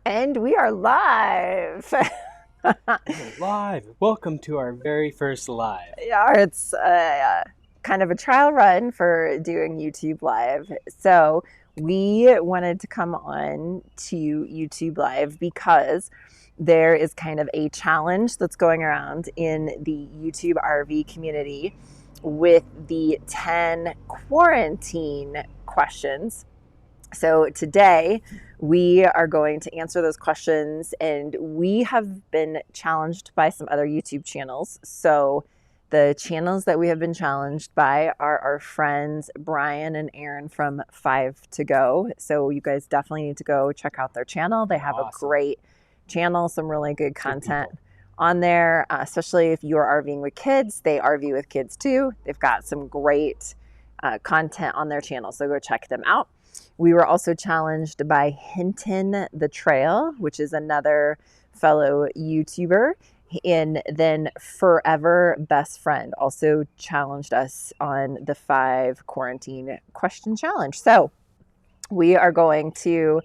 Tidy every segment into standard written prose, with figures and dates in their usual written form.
And we are live. Live. Welcome to our very first live. Yeah, it's kind of a trial run for doing YouTube Live. So we wanted to come on to YouTube Live because there is kind of a challenge that's going around in the YouTube RV community with the 10 quarantine questions. So today we are going to answer those questions, and we have been challenged by some other YouTube channels. So the channels that we have been challenged by are our friends Brian and Aaron from 5 to Go. So you guys definitely need to go check out their channel. They have a great channel, some really good content on there, especially if you're RVing with kids. They RV with kids too. They've got some great content on their channel, so go check them out. We were also challenged by Hinton the Trail, which is another fellow YouTuber. And then Forever Best Friend also challenged us on the 5 quarantine question challenge. So we are going to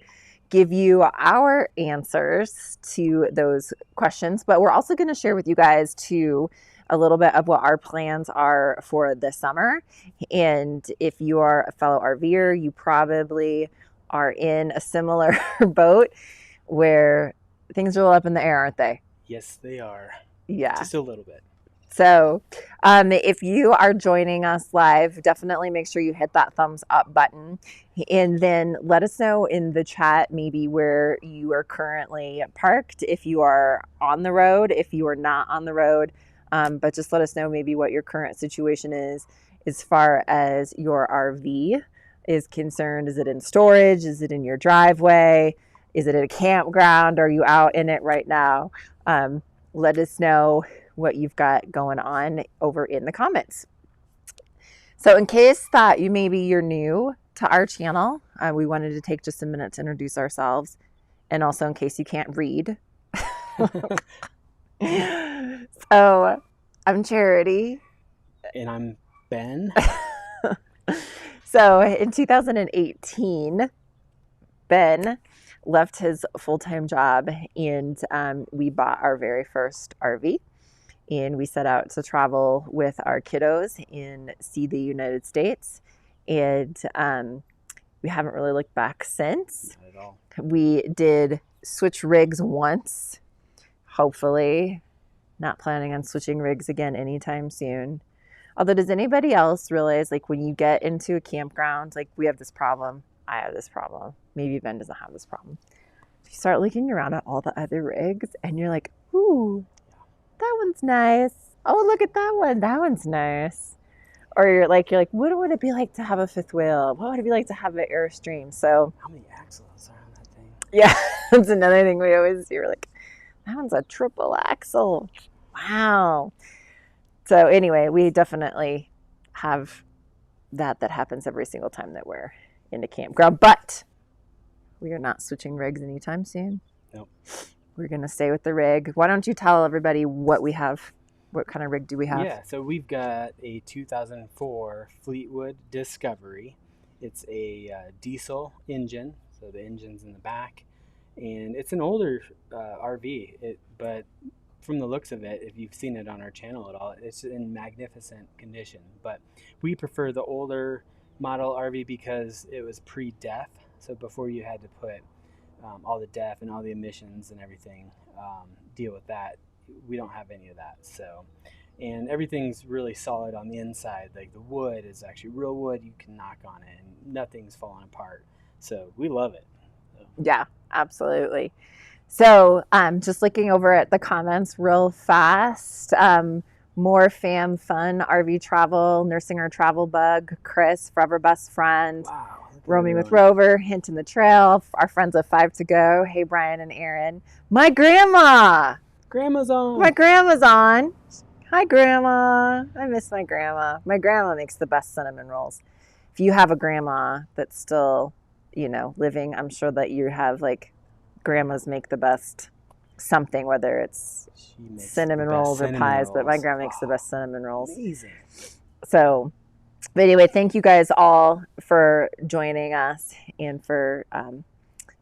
give you our answers to those questions, but we're also going to share with you guys too a little bit of what our plans are for the summer. And if you are a fellow RVer, you probably are in a similar boat where things are a little up in the air, aren't they? Yes, they are. Yeah. Just a little bit. So if you are joining us live, definitely make sure you hit that thumbs up button, and then let us know in the chat maybe where you are currently parked, if you are on the road, if you are not on the road. But just let us know maybe what your current situation is as far as your RV is concerned. Is it in storage? Is it in your driveway? Is it at a campground? Are you out in it right now? Let us know what you've got going on over in the comments. So in case that you're new to our channel, we wanted to take just a minute to introduce ourselves. And also in case you can't read. So I'm Charity. And I'm Ben. So in 2018, Ben left his full-time job, and we bought our very first RV, and we set out to travel with our kiddos and see the United States. And we haven't really looked back since. Not at all. We did switch rigs once, hopefully. Not planning on switching rigs again anytime soon. Although, does anybody else realize, like, when you get into a campground, like, we have this problem, I have this problem, maybe Ben doesn't have this problem. You start looking around at all the other rigs, and you're like, ooh, that one's nice. Oh, look at that one. That one's nice. Or you're like, what would it be like to have a fifth wheel? What would it be like to have an Airstream? So how many axles are on that thing? Yeah, that's another thing we always do. We're like, that one's a triple axle. Wow. So anyway, we definitely have that happens every single time that we're in a campground, but we are not switching rigs anytime soon. Nope. We're going to stay with the rig. Why don't you tell everybody what we have? What kind of rig do we have? Yeah, so we've got a 2004 Fleetwood Discovery. It's a diesel engine, so the engine's in the back, and it's an older RV, but from the looks of it, if you've seen it on our channel at all, it's in magnificent condition. But we prefer the older model RV because it was pre-DEF, so before you had to put all the DEF and all the emissions and everything, deal with that. We don't have any of that. So, and everything's really solid on the inside. Like, the wood is actually real wood. You can knock on it and nothing's falling apart. So we love it. So. Yeah, absolutely. So just looking over at the comments real fast, more fam fun, RV travel, nursing our travel bug, Chris, Forever Best Friend, Wow, roaming with Rover, Hinton the Trail, our friends of 5 to Go, hey Brian and Aaron, my grandma. Grandma's on. My grandma's on. Hi, Grandma. I miss my grandma. My grandma makes the best cinnamon rolls. If you have a grandma that's still, living, I'm sure that you have, like, grandmas make the best something, whether it's cinnamon rolls or pies, but my grandma makes the best cinnamon rolls. Amazing. So, but anyway, thank you guys all for joining us and for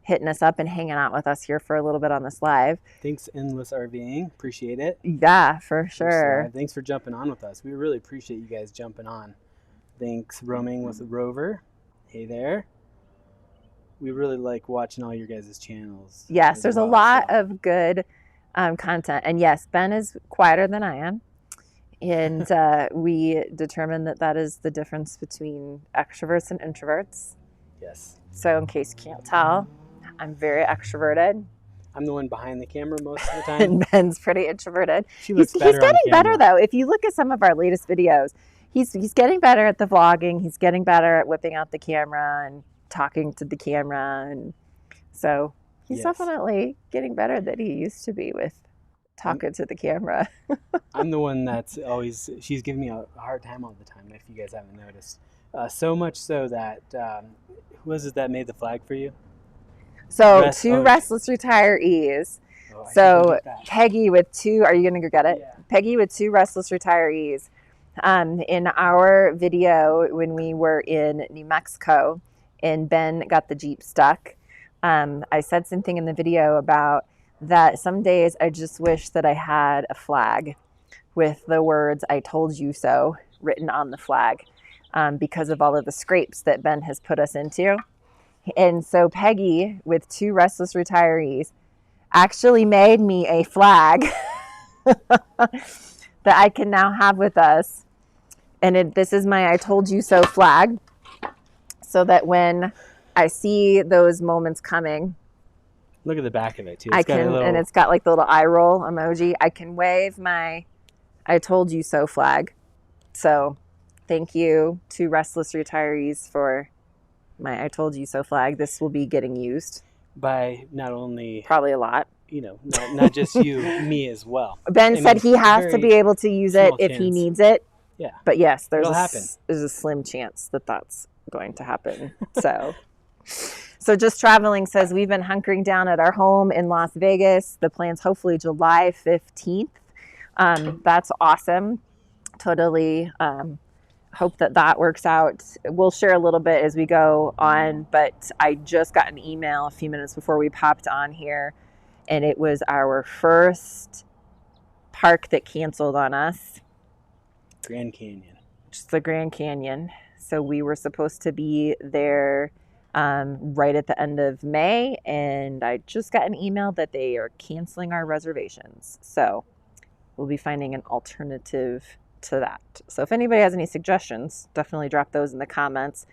hitting us up and hanging out with us here for a little bit on this live. Thanks, Endless RVing. Appreciate it. Yeah, for sure. Thanks for jumping on with us. We really appreciate you guys jumping on. Thanks, Roaming with Rover. Hey there. We really like watching all your guys' channels. Yes, there's a lot of good content. And yes, Ben is quieter than I am. And we determined that is the difference between extroverts and introverts. Yes. So in case you can't tell, I'm very extroverted. I'm the one behind the camera most of the time. And Ben's pretty introverted. He's getting better, though. If you look at some of our latest videos, he's getting better at the vlogging. He's getting better at whipping out the camera and talking to the camera. And so he's definitely getting better than he used to be with talking to the camera. I'm the one that's always, she's giving me a hard time all the time, if you guys haven't noticed. So much so that, who was it that made the flag for you? So two restless retirees. So Peggy with two, are you going to go get it? Yeah. Peggy with two restless retirees. In our video when we were in New Mexico and Ben got the Jeep stuck, I said something in the video about that some days I just wish that I had a flag with the words "I told you so" written on the flag, because of all of the scrapes that Ben has put us into. And so Peggy with two restless retirees actually made me a flag that I can now have with us. And this is my "I told you so" flag, so that when I see those moments coming, look at the back of it too. And it's got like the little eye roll emoji. I can wave my "I told you so" flag. So thank you to restless retirees for my "I told you so" flag. This will be getting used by not only probably a lot, not just you, me as well. Ben said he has to be able to use it if he needs it. Yeah. But yes, there's a slim chance that that's going to happen. So Just Traveling says, we've been hunkering down at our home in Las Vegas. The plan's hopefully July 15th. That's awesome. Totally hope that works out. We'll share a little bit as we go on, but I just got an email a few minutes before we popped on here, and it was our first park that canceled on us. Grand Canyon. Just the Grand Canyon. So we were supposed to be there right at the end of May, and I just got an email that they are canceling our reservations. So we'll be finding an alternative to that. So if anybody has any suggestions, definitely drop those in the comments.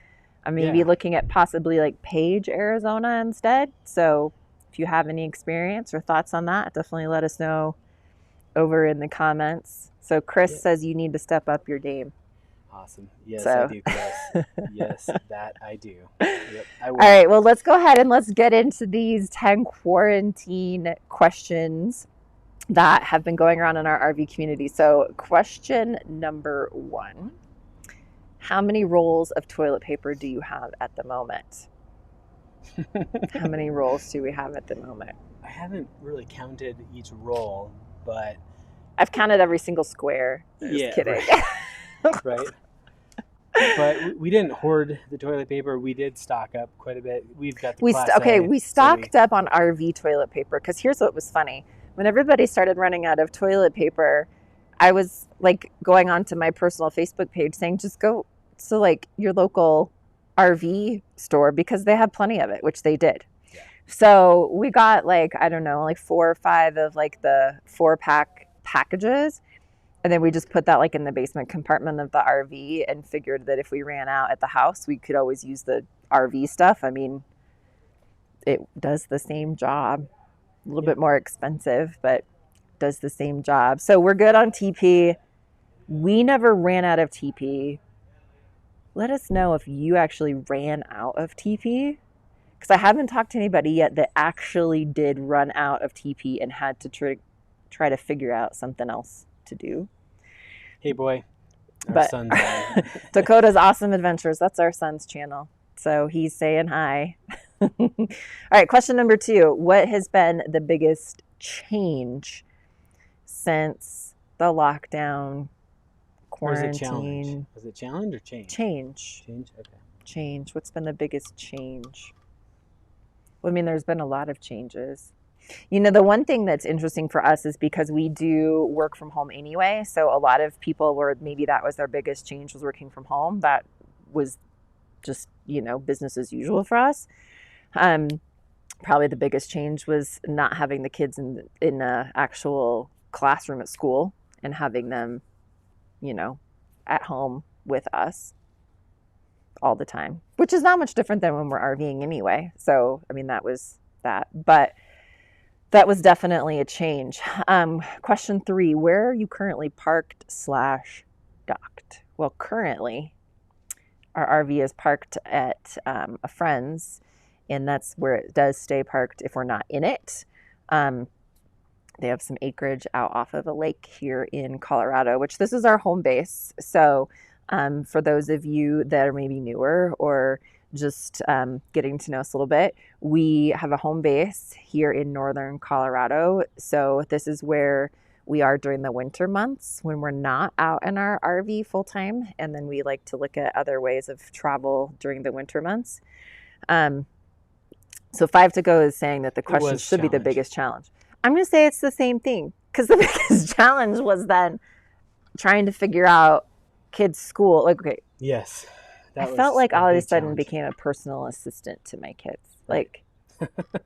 I may be looking at possibly like Page, Arizona instead. So if you have any experience or thoughts on that, definitely let us know over in the comments. So Chris says you need to step up your game. Awesome. Yes, I do, Chris. Yes, that I do. Yep, I will. All right, well, let's go ahead and let's get into these 10 quarantine questions that have been going around in our RV community. So question number 1, how many rolls of toilet paper do you have at the moment? How many rolls do we have at the moment? I haven't really counted each roll, but I've counted every single square. Just kidding. Right. But we didn't hoard the toilet paper. We did stock up quite a bit. We've got the we stocked up on RV toilet paper, because here's what was funny. When everybody started running out of toilet paper, I was like going onto my personal Facebook page saying, just go to like your local RV store because they have plenty of it, which they did. Yeah. So we got like, I don't know, like 4 or 5 of like the 4-pack packages. And then we just put that like in the basement compartment of the RV and figured that if we ran out at the house, we could always use the RV stuff. I mean, it does the same job. A little bit more expensive, but does the same job. So we're good on TP. We never ran out of TP. Let us know if you actually ran out of TP, because I haven't talked to anybody yet that actually did run out of TP and had to try to figure out something else to do. Hey boy, our son's on. Dakota's Awesome Adventures. That's our son's channel. So he's saying hi. All right, question number 2. What has been the biggest change since the lockdown, quarantine? Was it challenge or change? Change. Change, okay. Change. What's been the biggest change? I mean, there's been a lot of changes. You know, the one thing that's interesting for us is because we do work from home anyway. So a lot of people were, maybe that was their biggest change, was working from home. That was just, you know, business as usual for us. Probably the biggest change was not having the kids in a actual classroom at school and having them, you know, at home with us all the time, which is not much different than when we're RVing anyway. So, I mean, that was that. But that was definitely a change. Question 3, where are you currently parked / docked? Well, currently, our RV is parked at a friend's, and that's where it does stay parked if we're not in it. They have some acreage out off of a lake here in Colorado, which this is our home base. So for those of you that are maybe newer or just getting to know us a little bit, we have a home base here in northern Colorado. So this is where we are during the winter months when we're not out in our RV full time. And then we like to look at other ways of travel during the winter months. So 5 to go is saying that the question should be the biggest challenge. I'm going to say it's the same thing, because the biggest challenge was then trying to figure out kids' school. Like, okay. Yes. I felt like all of a sudden became a personal assistant to my kids. Like,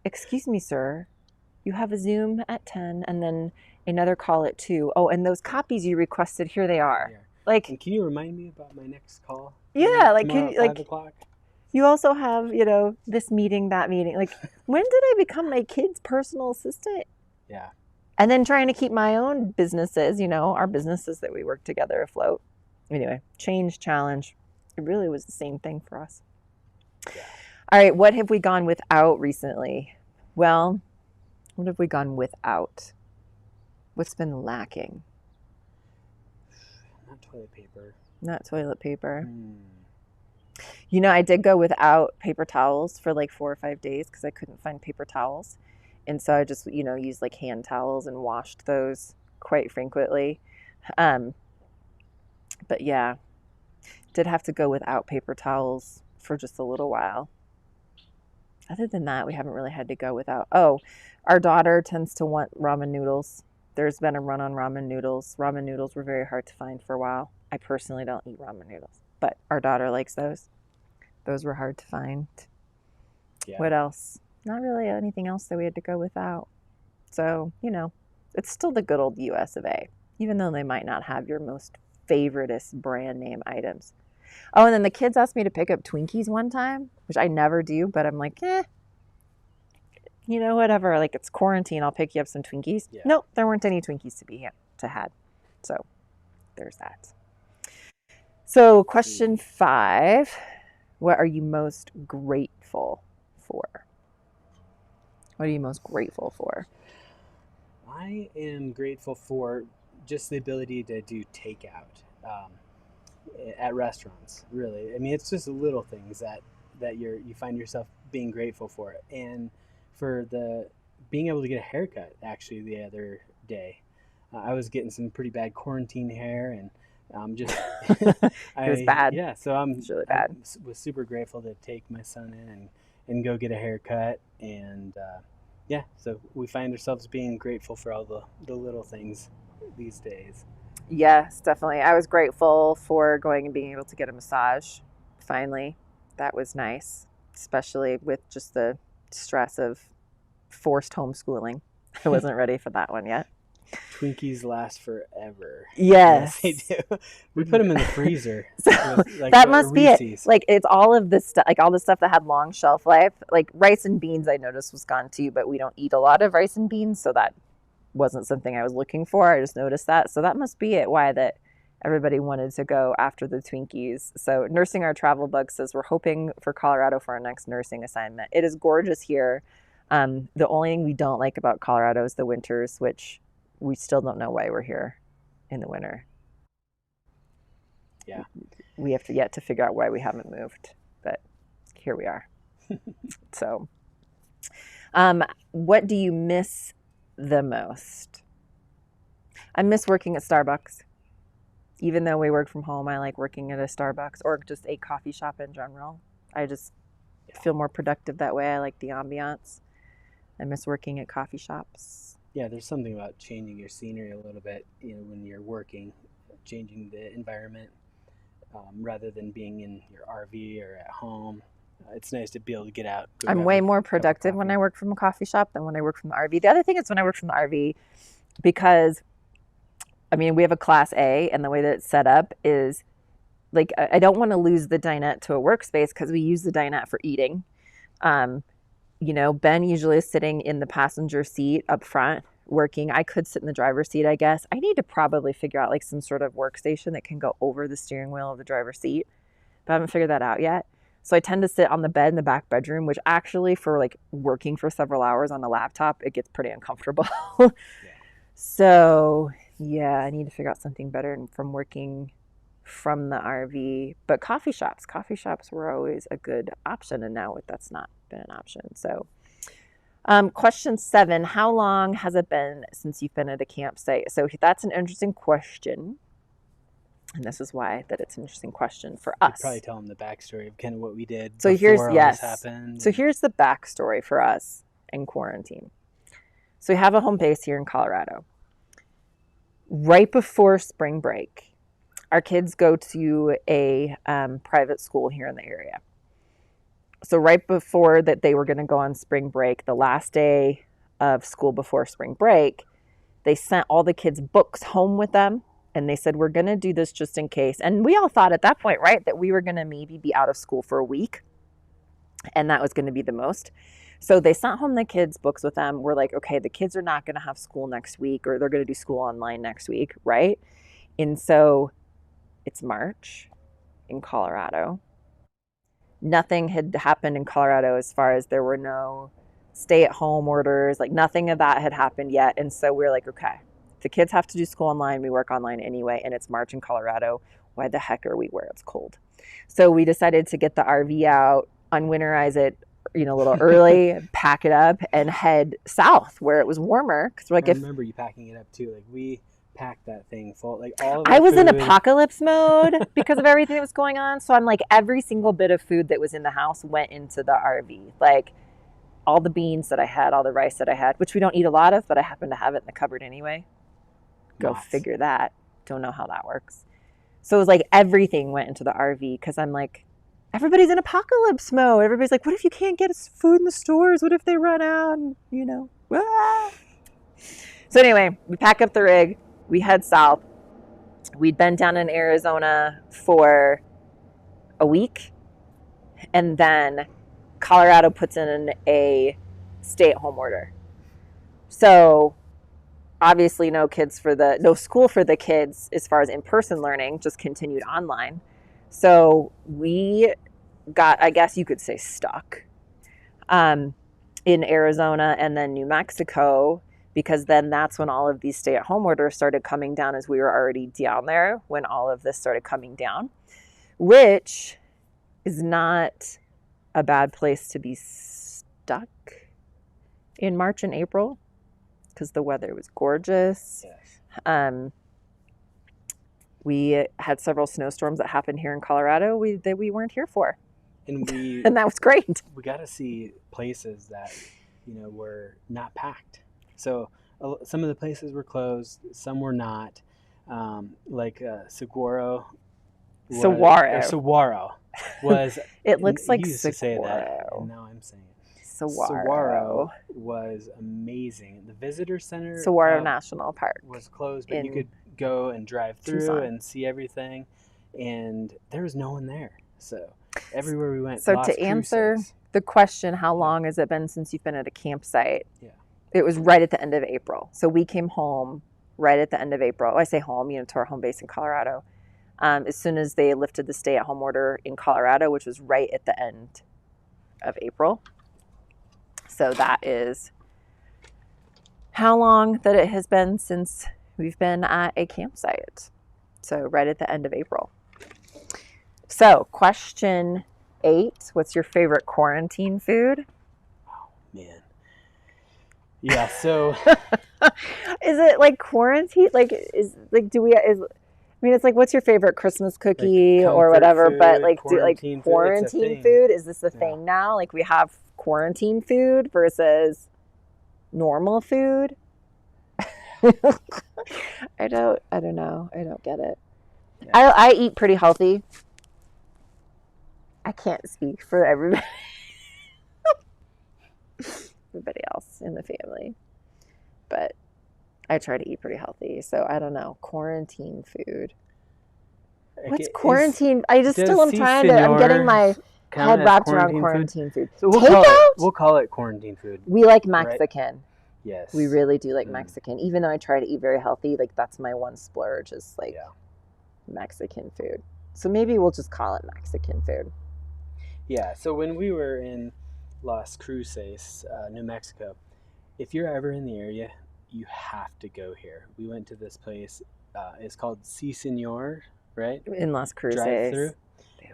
excuse me, sir, you have a Zoom at 10 and then another call at 2. Oh, and those copies you requested, here they are. Yeah. Like, and can you remind me about my next call? Yeah, like, can you, like 5 o'clock? You also have, you know, this meeting, that meeting. Like, when did I become my kid's personal assistant? Yeah. And then trying to keep my own businesses, you know, our businesses that we work together afloat. Anyway, change, challenge. It really was the same thing for us. Yeah. All right, what have we gone without recently? Well, what have we gone without? What's been lacking? Not toilet paper. Not toilet paper. You know, I did go without paper towels for like 4 or 5 days because I couldn't find paper towels. And so I just, you know, used like hand towels and washed those quite frequently. But yeah, did have to go without paper towels for just a little while. Other than that, we haven't really had to go without. Oh, our daughter tends to want ramen noodles. There's been a run on ramen noodles. Ramen noodles were very hard to find for a while. I personally don't eat ramen noodles, but our daughter likes those. Those were hard to find. Yeah. What else? Not really anything else that we had to go without. So, you know, it's still the good old US of A, even though they might not have your most favoritist brand name items. Oh, and then the kids asked me to pick up Twinkies one time, which I never do, but I'm like, you know, whatever. Like, it's quarantine. I'll pick you up some Twinkies. Yeah. Nope, there weren't any Twinkies to had. So there's that. So question 5, what are you most grateful for? What are you most grateful for? I am grateful for just the ability to do takeout at restaurants, really. I mean, it's just little things that you find yourself being grateful for. And for being able to get a haircut, actually, the other day. I was getting some pretty bad quarantine hair, and just it was bad. Yeah, so it's really bad. I was super grateful to take my son in and go get a haircut, and yeah, so we find ourselves being grateful for all the little things these days. Yes, definitely. I was grateful for going and being able to get a massage finally. That was nice, especially with just the stress of forced homeschooling. I wasn't ready for that one yet. Twinkies last forever. Yes, they do. We put them in the freezer. So like that must be it. Like, it's all of this stuff, like all the stuff that had long shelf life. Like rice and beans, I noticed was gone too, but we don't eat a lot of rice and beans, so that wasn't something I was looking for. I just noticed that. So that must be it, why that everybody wanted to go after the Twinkies. So Nursing Our Travel Bug says, we're hoping for Colorado for our next nursing assignment. It is gorgeous here. The only thing we don't like about Colorado is the winters, which we still don't know why we're here in the winter. Yeah. We have yet to figure out why we haven't moved, but here we are. So, what do you miss the most? I miss working at Starbucks. Even though we work from home, I like working at a Starbucks or just a coffee shop in general. I feel more productive that way. I like the ambiance. I miss working at coffee shops. Yeah, there's something about changing your scenery a little bit, when you're working, changing the environment, rather than being in your RV or at home. It's nice to be able to get out. I'm way more productive when I work from a coffee shop than when I work from the RV. The other thing is when I work from the RV, because we have a Class A, and the way that it's set up is like I don't want to lose the dinette to a workspace because we use the dinette for eating. Ben usually is sitting in the passenger seat up front working. I could sit in the driver's seat, I guess. I need to probably figure out like some sort of workstation that can go over the steering wheel of the driver's seat, but I haven't figured that out yet. So I tend to sit on the bed in the back bedroom, which actually for like working for several hours on a laptop, it gets pretty uncomfortable. Yeah. So yeah, I need to figure out something better from working from the RV. But coffee shops were always a good option, and now that's not been an option. So question 7, how long has it been since you've been at a campsite? So that's an interesting question, and this is why that it's an interesting question for us. You'd probably tell them the backstory of kind of what we did so before all this happened. So here's the backstory for us in quarantine. So we have a home base here in Colorado. Right before spring break, our kids go to a private school here in the area. So right before that they were going to go on spring break, the last day of school before spring break, they sent all the kids' books home with them. And they said, we're going to do this just in case. And we all thought at that point, right, that we were going to maybe be out of school for a week. And that was going to be the most. So they sent home the kids' books with them. We're like, okay, the kids are not going to have school next week, or they're going to do school online next week, right? And so it's March in Colorado. Nothing had happened in Colorado as far as there were no stay-at-home orders. Like nothing of that had happened yet. And so we're like, okay, if the kids have to do school online, we work online anyway, and it's March in Colorado. Why the heck are we where it's cold? So we decided to get the RV out, unwinterize it, a little early, pack it up, and head south where it was warmer. Because we're like, I remember you packing it up too. Like we packed that thing full. Like all of I was in apocalypse mode because of everything that was going on. So I'm like, every single bit of food that was in the house went into the RV. Like all the beans that I had, all the rice that I had, which we don't eat a lot of, but I happen to have it in the cupboard anyway. Go figure that. Don't know how that works. So it was like everything went into the RV because I'm like, everybody's in apocalypse mode. Everybody's like, what if you can't get food in the stores? What if they run out? And, ah. So anyway, we pack up the rig. We head south. We'd been down in Arizona for a week. And then Colorado puts in a stay-at-home order. So obviously no school for the kids as far as in-person learning, just continued online. So we got, I guess you could say, stuck in Arizona and then New Mexico, because then that's when all of these stay-at-home orders started coming down, as we were already down there when all of this started coming down, which is not a bad place to be stuck in March and April because the weather was gorgeous. Yes. We had several snowstorms that happened here in Colorado that we weren't here for. And that was great. We got to see places that, were not packed. So some of the places were closed, some were not. Like Saguaro. Saguaro was. It looks like used Saguaro. To say that, and now I'm saying it. Saguaro was amazing. The visitor center. Saguaro National Park was closed, but you could go and drive through Tucson and see everything, and there was no one there. So everywhere we went. So to answer the question, how long has it been since you've been at a campsite? Yeah, it was right at the end of April. So we came home right at the end of April. I say home, to our home base in Colorado. As soon as they lifted the stay-at-home order in Colorado, which was right at the end of April. So that is how long that it has been since we've been at a campsite. So right at the end of April. So question 8, what's your favorite quarantine food? Oh, man. Yeah, so is it like quarantine? Like, mean, it's like, what's your favorite Christmas Like cookie or comfort whatever? But food, like, do like quarantine food. It's a quarantine thing. food? Is this a Yeah. thing now? Like, we have quarantine food versus normal food. I don't know. I don't get it. Yeah. I eat pretty healthy. I can't speak for everybody else in the family, but I try to eat pretty healthy. So I don't know. Quarantine food. What's quarantine? I just still am trying to. I'm getting my head wrapped around quarantine food. So we'll call it quarantine food. We like Mexican. Right? Yes. We really do like Mexican. Even though I try to eat very healthy, like that's my one splurge is like Mexican food. So maybe we'll just call it Mexican food. Yeah. So when we were in Las Cruces, New Mexico, if you're ever in the area, you have to go here. We went to this place. It's called Si Senor, right? In Las Cruces. Drive-through.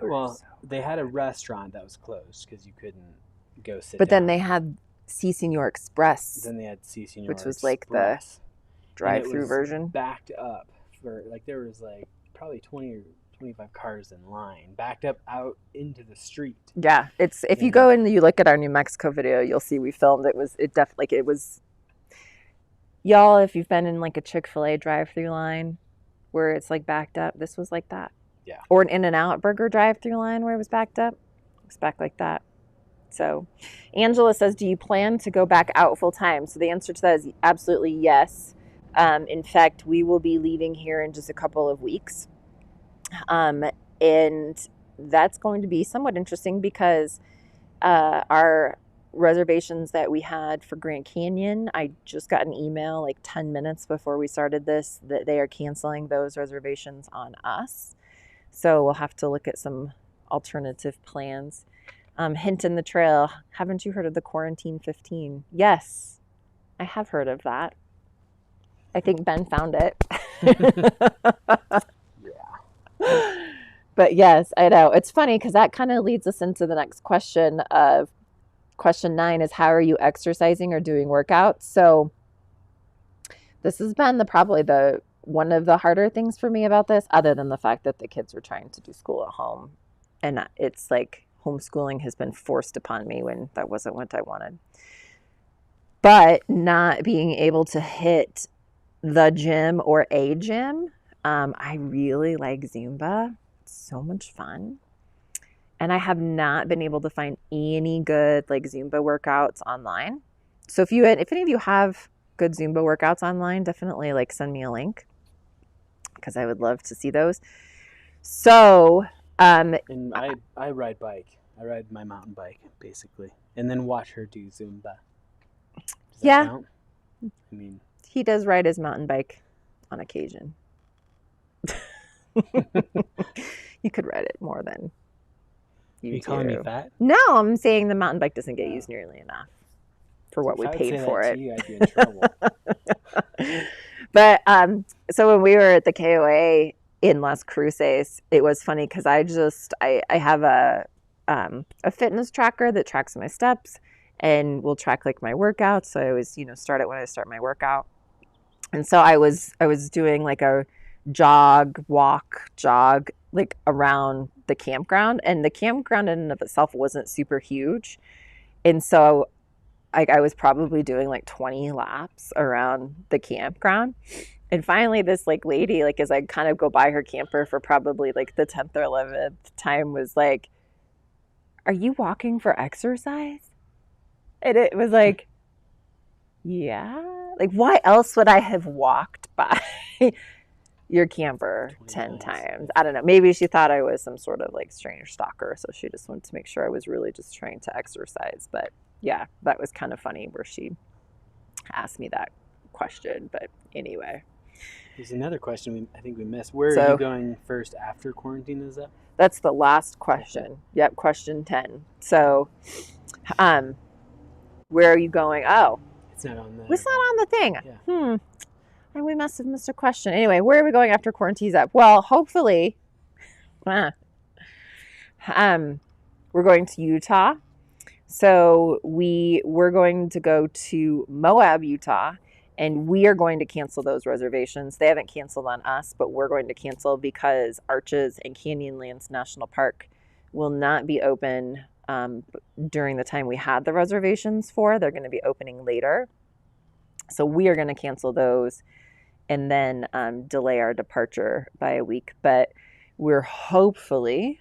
Well, they had a restaurant that was closed because you couldn't go sit But down. then they had Si Senor Express. Then they had Si Senor which was Express, like the drive-through version. Backed up for like there was like probably 20 or 25 cars in line, backed up out into the street. Yeah, it's if you go and you look at our New Mexico video, you'll see we filmed it definitely it was y'all, if you've been in like a Chick-fil-A drive-through line where it's like backed up, this was like that. Yeah. Or an In-N-Out burger drive-through line where it was backed up. It's back like that. So Angela says, do you plan to go back out full time? So the answer to that is absolutely yes. In fact, we will be leaving here in just a couple of weeks. And that's going to be somewhat interesting because our reservations that we had for Grand Canyon, I just got an email like 10 minutes before we started this that they are canceling those reservations on us. So we'll have to look at some alternative plans. Hint in the trail. Haven't you heard of the Quarantine 15? Yes, I have heard of that. I think Ben found it. Yeah. But yes, I know. It's funny because that kind of leads us into the next question of question 9 is how are you exercising or doing workouts? So this has been probably one of the harder things for me about this, other than the fact that the kids were trying to do school at home. And it's like homeschooling has been forced upon me when that wasn't what I wanted. But not being able to hit the gym or a gym, I really like Zumba. It's so much fun. And I have not been able to find any good like Zumba workouts online. So if any of you have good Zumba workouts online, definitely like send me a link because I would love to see those. So, and I ride bike. I ride my mountain bike basically, and then watch her do Zumba. Does that count? I mean, he does ride his mountain bike on occasion. You could ride it more than you calling me fat? No, I'm saying the mountain bike doesn't get used nearly enough for what we paid for it. I'd be in trouble. But so when we were at the KOA in Las Cruces, it was funny because I have a fitness tracker that tracks my steps and will track like my workouts. So I always start it when I start my workout. And so I was doing like a jog like around the campground, and the campground in and of itself wasn't super huge. And so I was probably doing like 20 laps around the campground. And finally this like lady, like as I kind of go by her camper for probably like the 10th or 11th time, was like, are you walking for exercise? And it was like, yeah. Like, why else would I have walked by your camper 10 times? I don't know. Maybe she thought I was some sort of like strange stalker, so she just wanted to make sure I was really just trying to exercise. But yeah, that was kind of funny where she asked me that question. But anyway. There's another question I think we missed. Where are you going first after quarantine is up? That's the last question. Yep, question 10. So, where are you going? Oh. It's not on there. It's not on the thing. Yeah. And we must have missed a question. Anyway, where are we going after quarantine's up? Well, hopefully, we're going to Utah. So we're going to go to Moab, Utah, And we are going to cancel those reservations. They haven't canceled on us, but we're going to cancel because Arches and Canyonlands National Park will not be open during the time we had the reservations for. They're going to be opening later. So we are going to cancel those and then delay our departure by a week. But we're hopefully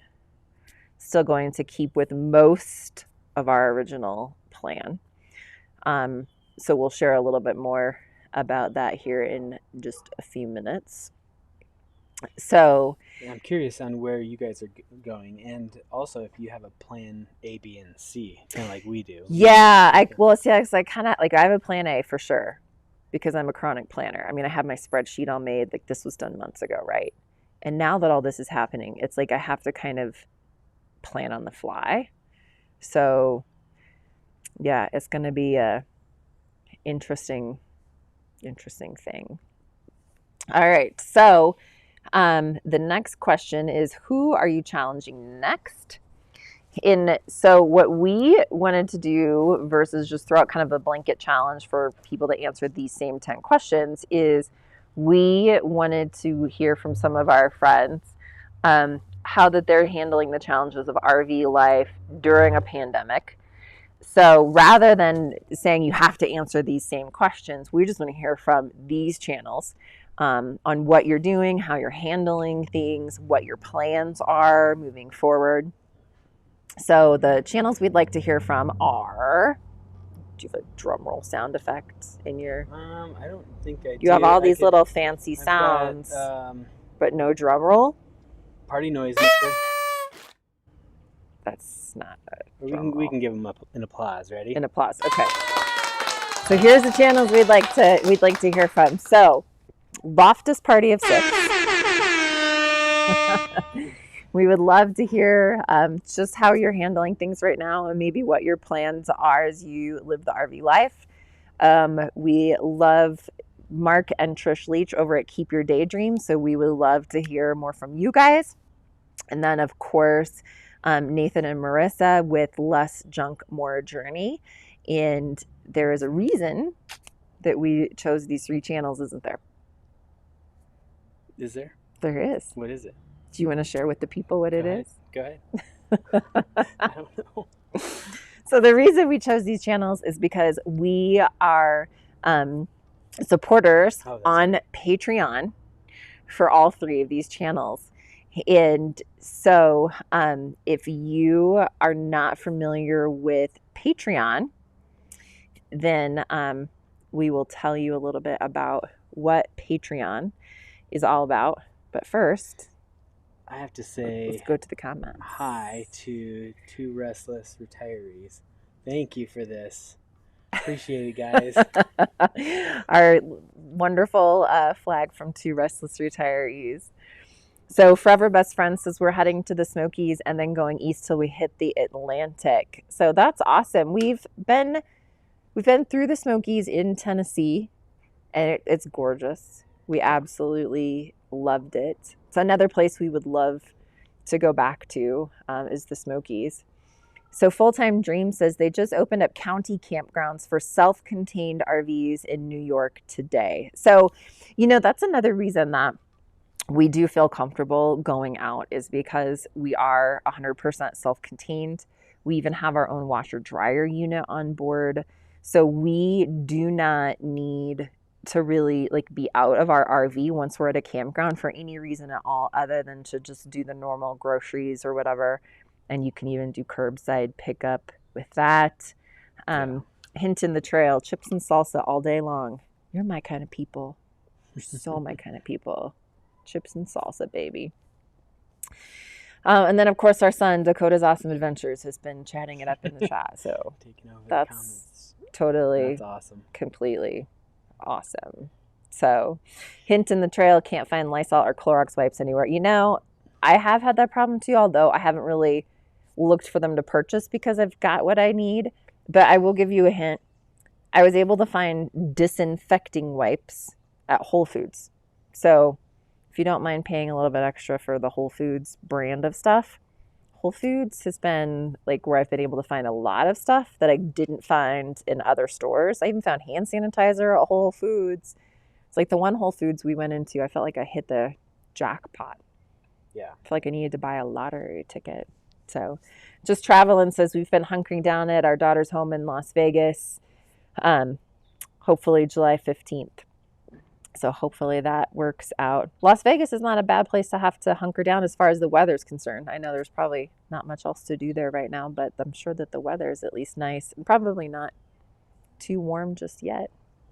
still going to keep with most of our original plan. So we'll share a little bit more about that here in just a few minutes. So I'm curious on where you guys are going, and also if you have a plan A, B, and C, kind of like we do. Yeah, I have a plan A for sure, because I'm a chronic planner. I mean, I have my spreadsheet all made. Like, this was done months ago, right? And now that all this is happening, it's like I have to kind of plan on the fly. So yeah, it's going to be a interesting thing. All right, so the next question is, who are you challenging next? So what we wanted to do, versus just throw out kind of a blanket challenge for people to answer these same 10 questions, is we wanted to hear from some of our friends how that they're handling the challenges of RV life during a pandemic. So rather than saying you have to answer these same questions, we just want to hear from these channels on what you're doing, how you're handling things, what your plans are moving forward. So the channels we'd like to hear from are, do you have a drum roll sound effect in your... I don't think I do. You have all these little fancy sounds, but no drum roll? Party noise maker. That's not a we can give them an applause. Ready? An applause. Okay. So here's the channels we'd like to hear from. So, Loftus Party of 6. We would love to hear just how you're handling things right now, and maybe what your plans are as you live the RV life. We love Mark and Trish Leach over at Keep Your Daydream, so we would love to hear more from you guys. And then, of course, Nathan and Marissa with Less Junk, More Journey. And there is a reason that we chose these 3 channels, isn't there? Is there? There is. What is it? Do you want to share with the people what it is? Go ahead. I don't know. So the reason we chose these channels is because we are supporters on Patreon for all 3 of these channels. And so if you are not familiar with Patreon, then we will tell you a little bit about what Patreon is all about. But first, I have to say, let's go to the comments. Hi to 2 restless retirees. Thank you for this. Appreciate it, guys. Our wonderful flag from 2 restless retirees. So Forever Best Friend says we're heading to the Smokies and then going east till we hit the Atlantic. So that's awesome. We've been through the Smokies in Tennessee, and it's gorgeous. We absolutely loved it. So another place we would love to go back to is the Smokies. So Full-Time Dream says they just opened up county campgrounds for self-contained RVs in New York today. So, that's another reason that we do feel comfortable going out, is because we are 100% self-contained. We even have our own washer dryer unit on board. So we do not need to really be out of our RV once we're at a campground for any reason at all, other than to just do the normal groceries or whatever. And you can even do curbside pickup with that. Hint in the trail, chips and salsa all day long. You're my kind of people. You're so my kind of people. Chips and salsa, baby. And then, of course, our son, Dakota's Awesome Adventures, has been chatting it up in the chat. So that's totally, that's awesome. Completely awesome. So, hint in the trail, can't find Lysol or Clorox wipes anywhere. I have had that problem too, although I haven't really looked for them to purchase because I've got what I need. But I will give you a hint. I was able to find disinfecting wipes at Whole Foods. So if you don't mind paying a little bit extra for the Whole Foods brand of stuff, Whole Foods has been like where I've been able to find a lot of stuff that I didn't find in other stores. I even found hand sanitizer at Whole Foods. It's like the one Whole Foods we went into, I felt like I hit the jackpot. Yeah. I feel like I needed to buy a lottery ticket. So just traveling says we've been hunkering down at our daughter's home in Las Vegas, hopefully July 15th. So hopefully that works out. Las Vegas is not a bad place to have to hunker down as far as the weather's concerned. I know there's probably not much else to do there right now, but I'm sure that the weather is at least nice and probably not too warm just yet.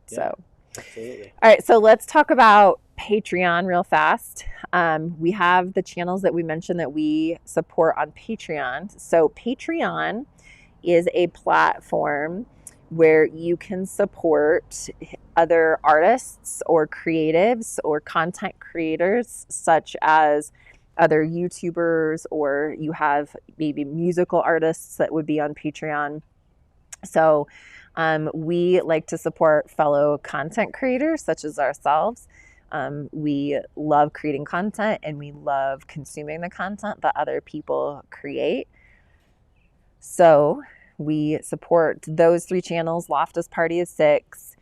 Yeah, so, absolutely. All right. So let's talk about Patreon real fast. We have the channels that we mentioned that we support on Patreon. So Patreon is a platform where you can support other artists or creatives or content creators, such as other YouTubers, or you have maybe musical artists that would be on Patreon. So we like to support fellow content creators such as ourselves. We love creating content and we love consuming the content that other people create. So we support those 3 channels: Loftus Party of 6,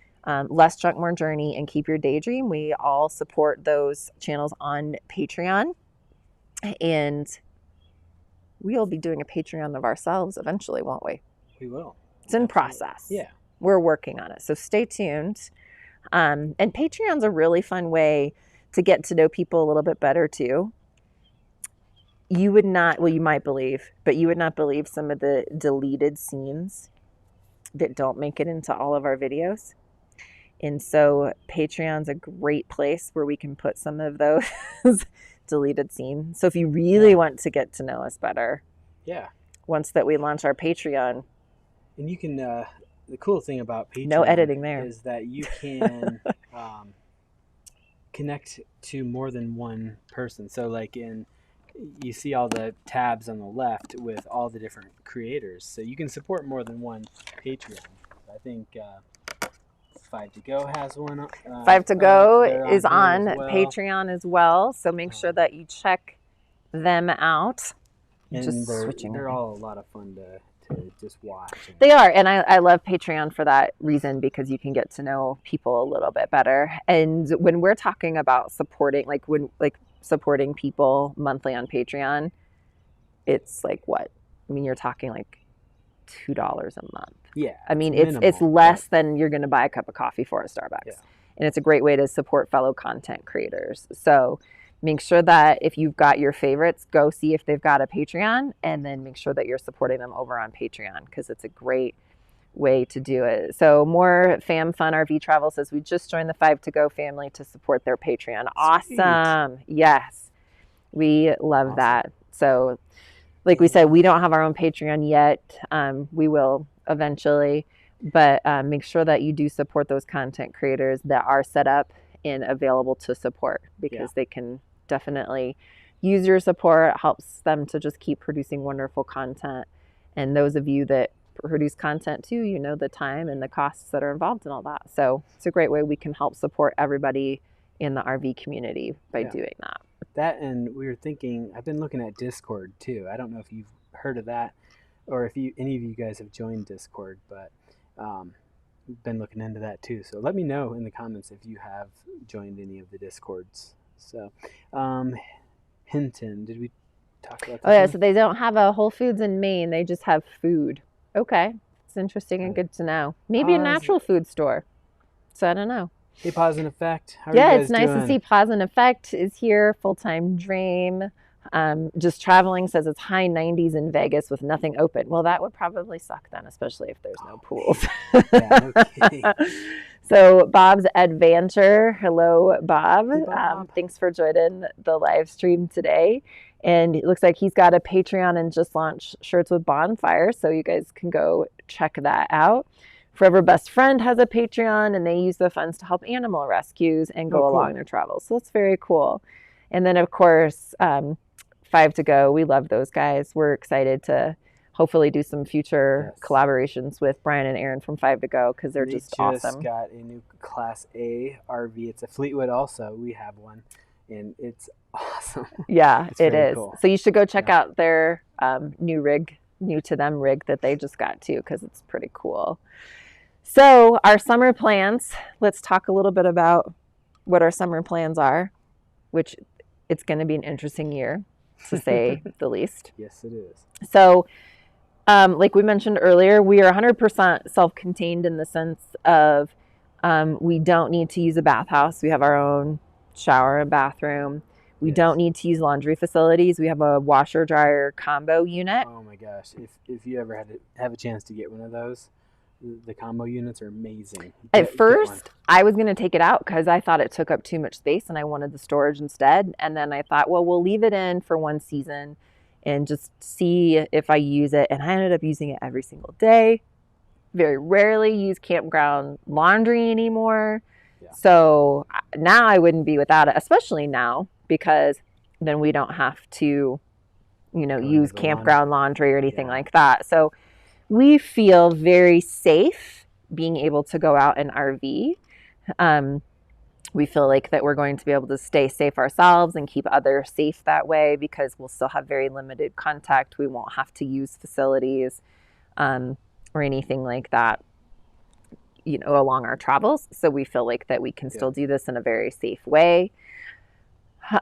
Less Drunk, More Journey, and Keep Your Daydream. We all support those channels on Patreon. And we'll be doing a Patreon of ourselves eventually, won't we? We will. It's in process. Yeah. We're working on it. So stay tuned. And Patreon's a really fun way to get to know people a little bit better too. You would not, well, you might believe, but you would not believe some of the deleted scenes that don't make it into all of our videos. And so Patreon's a great place where we can put some of those deleted scenes. So if you really want to get to know us better, once that we launch our Patreon. And you can, the cool thing about Patreon, no editing there, is that you can connect to more than one person. So like you see all the tabs on the left with all the different creators. So you can support more than one Patreon. I think 5 to Go has one. 5 to Go is on as well. Patreon as well. So make sure that you check them out. And they're all a lot of fun to just watch. They are, and I love Patreon for that reason, because you can get to know people a little bit better. And when we're talking about supporting, supporting people monthly on Patreon, it's like what? I mean, you're talking like $2 a month. Yeah. I mean, it's less than you're going to buy a cup of coffee for at Starbucks. Yeah. And it's a great way to support fellow content creators. So make sure that if you've got your favorites, go see if they've got a Patreon, and then make sure that you're supporting them over on Patreon, because it's a great way to do it. So more Fam Fun RV Travel says, we just joined the 5 to Go family to support their Patreon. Awesome. Sweet. Yes. We love that. So like we said, we don't have our own Patreon yet. We will eventually, but make sure that you do support those content creators that are set up and available to support, because they can definitely use your support. It helps them to just keep producing wonderful content. And those of you that produce content too, you know the time and the costs that are involved in all that. So it's a great way we can help support everybody in the RV community by doing that. That, and we were thinking, I've been looking at Discord too. I don't know if you've heard of that, or if any of you guys have joined Discord, but we've been looking into that too. So let me know in the comments if you have joined any of the Discords. So, Hinton, did we talk about that? Oh yeah, so they don't have a Whole Foods in Maine. They just have food. Okay. It's interesting and good to know. Maybe a natural food store. So I don't know. Hey, Pause and Effect. How are yeah, you guys it's nice doing? to see Pause and Effect is here. Full-time dream. Just traveling says it's high 90s in Vegas with nothing open. Well, that would probably suck then, especially if there's no pools. Yeah, okay. So Bob's Adventure. Hello, Bob. Hey, Bob. Thanks for joining the live stream today. And it looks like he's got a Patreon and just launched Shirts with Bonfire. So you guys can go check that out. Forever Best Friend has a Patreon, and they use the funds to help animal rescues and go along their travels. So that's very cool. And then, of course, 5 to Go. We love those guys. We're excited to hopefully do some future collaborations with Brian and Aaron from 5 to Go, because they're just awesome. They just got a new Class A RV. It's a Fleetwood also. We have one. and it's awesome. Yeah, It's it very is. cool. So you should go check Yeah. out their new to them rig that they just got too, because it's pretty cool. So our summer plans, let's talk a little bit about what our summer plans are, which it's going to be an interesting year, to say the least. Yes, it is. So like we mentioned earlier, we are 100% self-contained in the sense of we don't need to use a bathhouse. We have our own shower and bathroom. We Yes. don't need to use laundry facilities. We have a washer dryer combo unit. Oh my gosh! If you ever had to have a chance to get one of those, the combo units are amazing. At first, I was going to take it out because I thought it took up too much space and I wanted the storage instead. And then I thought, well, we'll leave it in for one season and just see if I use it. And I ended up using it every single day. Very rarely use campground laundry anymore. Yeah. So now I wouldn't be without it, especially now, because then we don't have to, use campground laundry or anything like that. So we feel very safe being able to go out in RV. We feel like that we're going to be able to stay safe ourselves and keep others safe that way, because we'll still have very limited contact. We won't have to use facilities or anything like that, along our travels. So we feel like that we can still do this in a very safe way.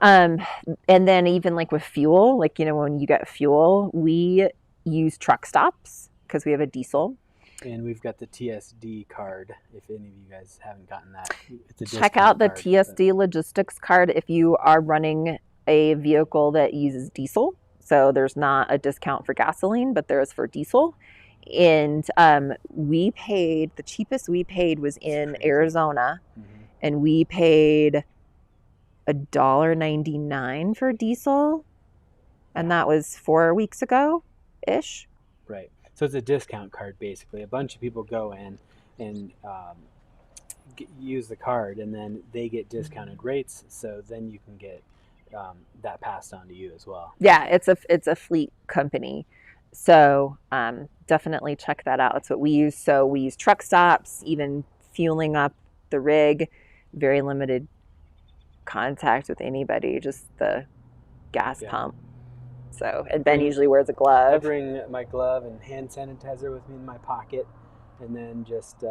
And then even like with fuel, like, when you get fuel, we use truck stops because we have a diesel. And we've got the TSD card. If any of you guys haven't gotten that, check out the TSD logistics card if you are running a vehicle that uses diesel. So there's not a discount for gasoline, but there is for diesel. And the cheapest we paid was in Arizona, and we paid $1.99 for diesel, and that was 4 weeks ago ish. Right. So it's a discount card basically. A bunch of people go in and use the card, and then they get discounted rates. So then you can get that passed on to you as well. Yeah, it's a fleet company. So definitely check that out. That's what we use. So we use truck stops, even fueling up the rig, very limited contact with anybody, just the gas pump. So, and Ben usually wears a glove. I bring my glove and hand sanitizer with me in my pocket, and then just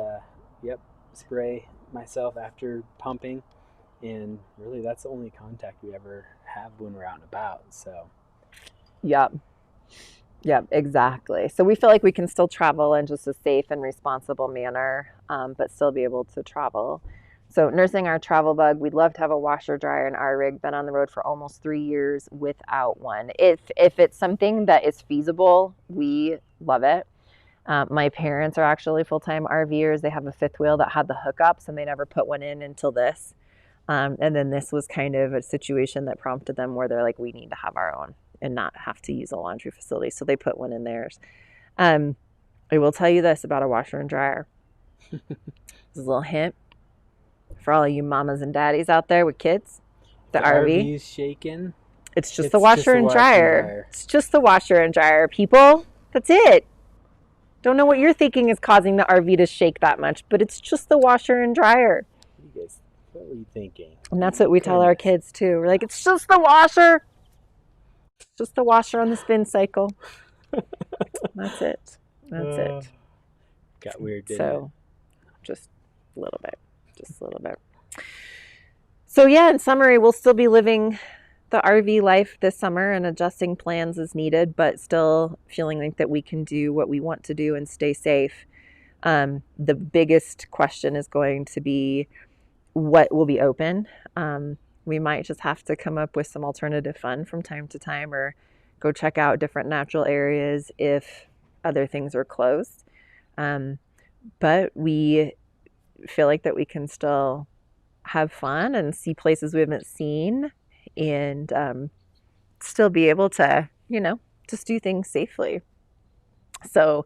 spray myself after pumping. And really, that's the only contact we ever have when we're out and about. So Yep, exactly. So we feel like we can still travel in just a safe and responsible manner, but still be able to travel. So nursing our travel bug, we'd love to have a washer dryer in our rig. Been on the road for almost 3 years without one. If it's something that is feasible, we love it. My parents are actually full-time RVers. They have a fifth wheel that had the hookups, and they never put one in until this. And then this was kind of a situation that prompted them where they're like, we need to have our own and not have to use a laundry facility. So they put one in theirs. I will tell you this about a washer and dryer. This is a little hint for all of you mamas and daddies out there with kids. The RV is shaking. It's just the washer and dryer. It's just the washer and dryer, people. That's it. Don't know what you're thinking is causing the RV to shake that much, but it's just the washer and dryer. What were you thinking? And that's what we tell our kids too. We're like, it's just the washer. It's just the washer on the spin cycle. That's it. That's it. Got weird, didn't it? So just a little bit. So yeah, in summary, we'll still be living the RV life this summer and adjusting plans as needed, but still feeling like that we can do what we want to do and stay safe. The biggest question is going to be what will be open. We might just have to come up with some alternative fun from time to time, or go check out different natural areas if other things are closed. But we feel like that we can still have fun and see places we haven't seen, and still be able to, just do things safely. So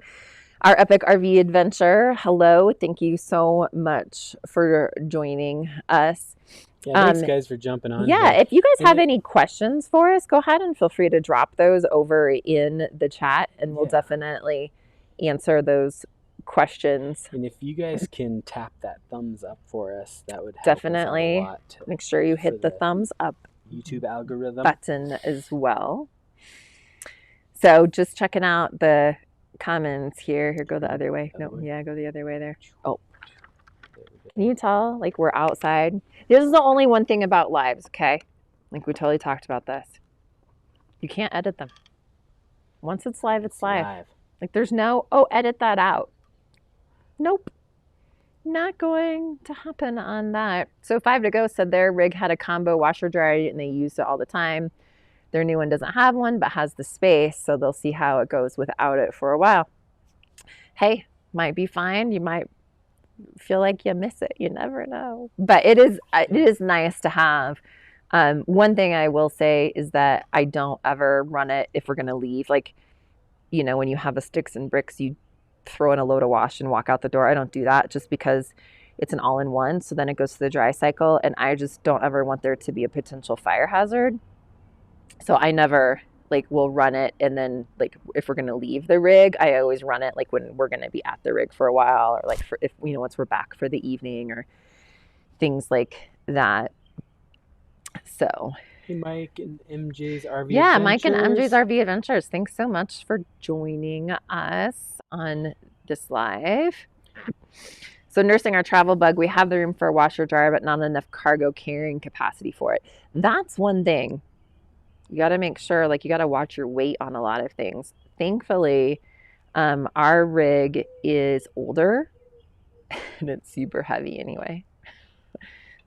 our epic RV adventure, hello, thank you so much for joining us. Yeah, thanks guys for jumping on. Yeah, if you guys have any questions for us, go ahead and feel free to drop those over in the chat, and we'll definitely answer those questions. And if you guys can tap that thumbs up for us, that would help definitely us out a lot. Make sure you hit the thumbs up YouTube algorithm button as well. So just checking out the comments here. Here, go the other way. No, yeah, go the other way there. Oh, can you tell? Like, we're outside. This is the only one thing about lives, okay? Like, we totally talked about this. You can't edit them. Once it's live, it's live. Like, there's no, oh, edit that out. Nope. Not going to happen on that. So 5 to Go said their rig had a combo washer dryer and they used it all the time. Their new one doesn't have one, but has the space, so they'll see how it goes without it for a while. Hey, might be fine. You might feel like you miss it. You never know. But it is nice to have. One thing I will say is that I don't ever run it if we're going to leave. Like, you know, when you have a sticks and bricks, you throw in a load of wash and walk out the door. I don't do that just because it's an all-in-one. So then it goes to the dry cycle, and I just don't ever want there to be a potential fire hazard. So I never will run it, and then if we're gonna leave the rig, I always run it like when we're gonna be at the rig for a while, or like for if once we're back for the evening or things like that. So hey, Mike and MJ's RV yeah, Adventures. Mike and MJ's RV Adventures, thanks so much for joining us on this live. So nursing our travel bug, we have the room for a washer dryer, but not enough cargo carrying capacity for it. That's one thing. You got to make sure, you got to watch your weight on a lot of things. Thankfully, our rig is older and it's super heavy anyway.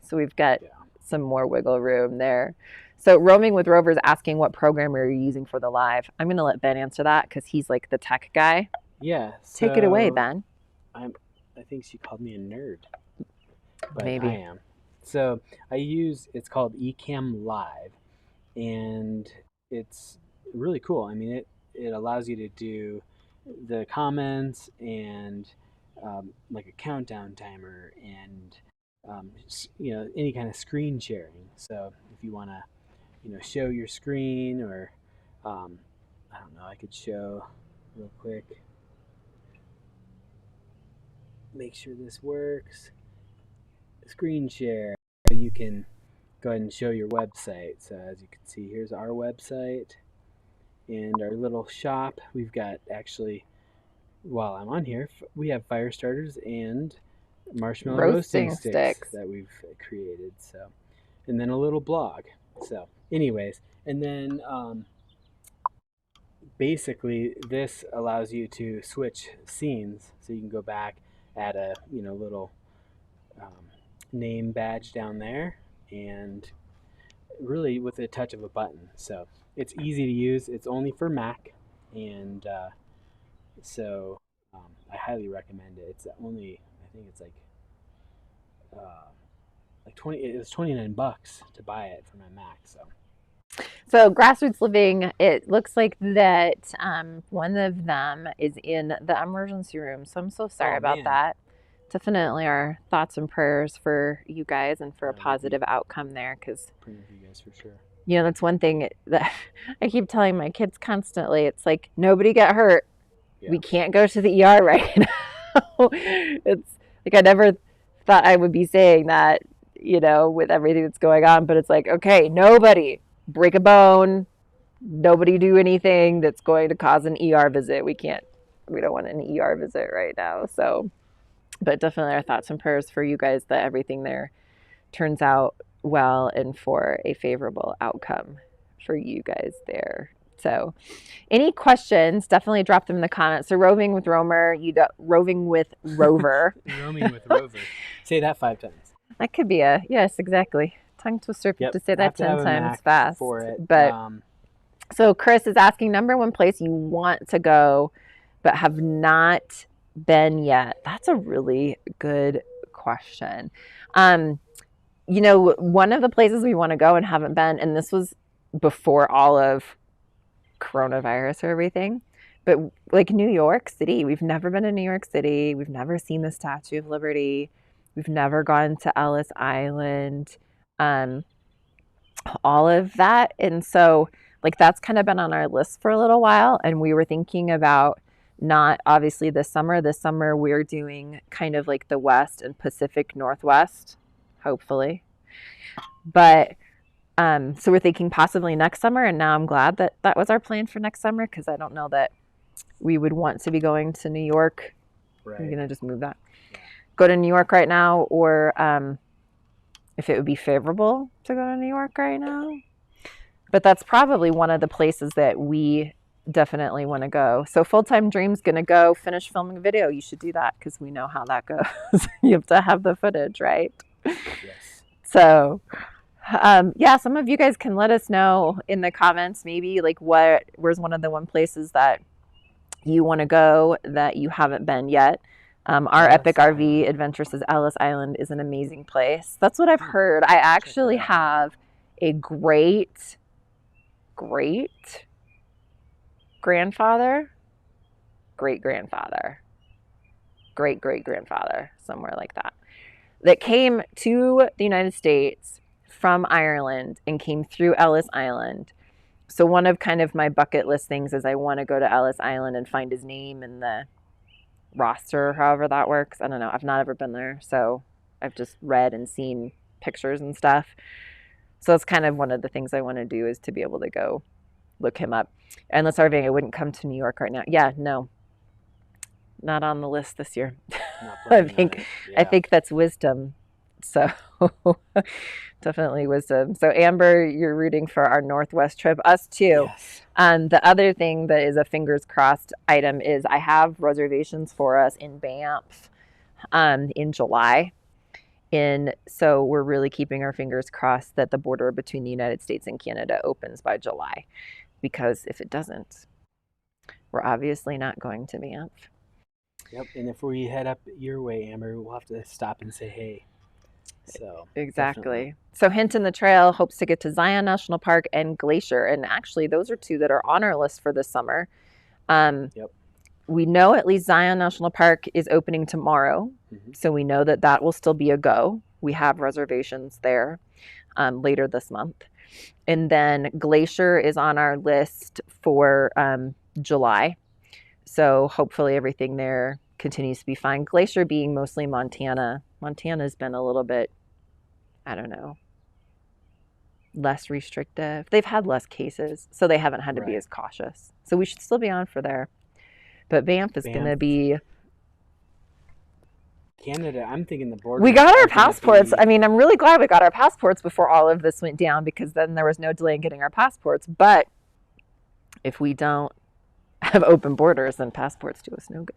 So we've got some more wiggle room there. So Roaming with Rover is asking what program are you using for the live. I'm going to let Ben answer that because he's like the tech guy. Yeah. So take it away, Ben. I think she called me a nerd. But maybe. I am. So it's called Ecamm Live. And it's really cool. I mean, it allows you to do the comments and like a countdown timer and any kind of screen sharing. So if you want to show your screen, or I don't know, I could show real quick. Make sure this works. Screen share. You can go ahead and show your website. So as you can see, here's our website and our little shop. We've got, actually, while I'm on here, we have fire starters and marshmallow roasting sticks that we've created. So, and then a little blog. So anyways, and then basically this allows you to switch scenes. So you can go back, add a little name badge down there, and really with a touch of a button. So it's easy to use. It's only for Mac, and so I highly recommend it. It's only, I think it's like 20. It was $29 to buy it for my Mac. So Grassroots Living, it looks like that one of them is in the emergency room. So I'm so sorry about that. Definitely our thoughts and prayers for you guys and for a positive outcome there, because praying for you guys for sure. That's one thing that I keep telling my kids constantly. It's like, nobody get hurt. Yeah. We can't go to the ER right now. It's like, I never thought I would be saying that, with everything that's going on, but it's like, okay, nobody break a bone, nobody do anything that's going to cause an ER visit. We don't want an ER visit right now. So, but definitely our thoughts and prayers for you guys that everything there turns out well and for a favorable outcome for you guys there. So any questions, definitely drop them in the comments. So Roving with Rover. Roving with Rover. Roaming with Rover. Say that 5 times. That could be yes, exactly. Tongue twister to say that 10 times fast. For it. But so Chris is asking, number one place you want to go but have not been yet. That's a really good question. One of the places we want to go and haven't been, and this was before all of coronavirus or everything, but like New York City. We've never been to New York City. We've never seen the Statue of Liberty. We've never gone to Ellis Island. All of that. And so that's kind of been on our list for a little while. And we were thinking about, not obviously this summer. This summer we're doing kind of like the West and Pacific Northwest, hopefully. But So we're thinking possibly next summer, and now I'm glad that that was our plan for next summer, because I don't know that we would want to be going to New York. Right. I'm gonna just move that. Yeah. Go to New York right now, or if it would be favorable to go to New York right now. But that's probably one of the places that we definitely want to go. So Full Time Dream's gonna go finish filming a video. You should do that, because we know how that goes. You have to have the footage, right? Yes. So yeah, some of you guys can let us know in the comments, maybe like where's one of the places that you want to go that you haven't been yet. Our Epic RV Adventure says Ellis Island is an amazing place. That's what I've heard. I actually have a great grandfather, somewhere like that came to the United States from Ireland and came through Ellis Island. So one of kind of my bucket list things is I want to go to Ellis Island and find his name in the roster, however that works. I don't know. I've not ever been there, so I've just read and seen pictures and stuff. So that's kind of one of the things I want to do, is to be able to go look him up. Endless RVing, I wouldn't come to New York right now. Yeah, no. Not on the list this year. I think that's wisdom. So definitely wisdom. So Amber, you're rooting for our Northwest trip. Us too. Yes. The other thing that is a fingers crossed item is I have reservations for us in Banff in July. So we're really keeping our fingers crossed that the border between the United States and Canada opens by July, because if it doesn't, we're obviously not going to Banff. Yep, and if we head up your way, Amber, we'll have to stop and say hey. So exactly. Definitely. So Hint in the Trail hopes to get to Zion National Park and Glacier, and actually those are two that are on our list for this summer. Yep. We know at least Zion National Park is opening tomorrow, so we know that that will still be a go. We have reservations there later this month. And then Glacier is on our list for July. So hopefully everything there continues to be fine. Glacier being mostly Montana. Montana's been a little bit, I don't know, less restrictive. They've had less cases, so they haven't had to be as cautious. So we should still be on for there. But Banff is going to be... Canada, I'm thinking the border. We got our passports. I mean, I'm really glad we got our passports before all of this went down, because then there was no delay in getting our passports. But if we don't have open borders, then passports do us no good.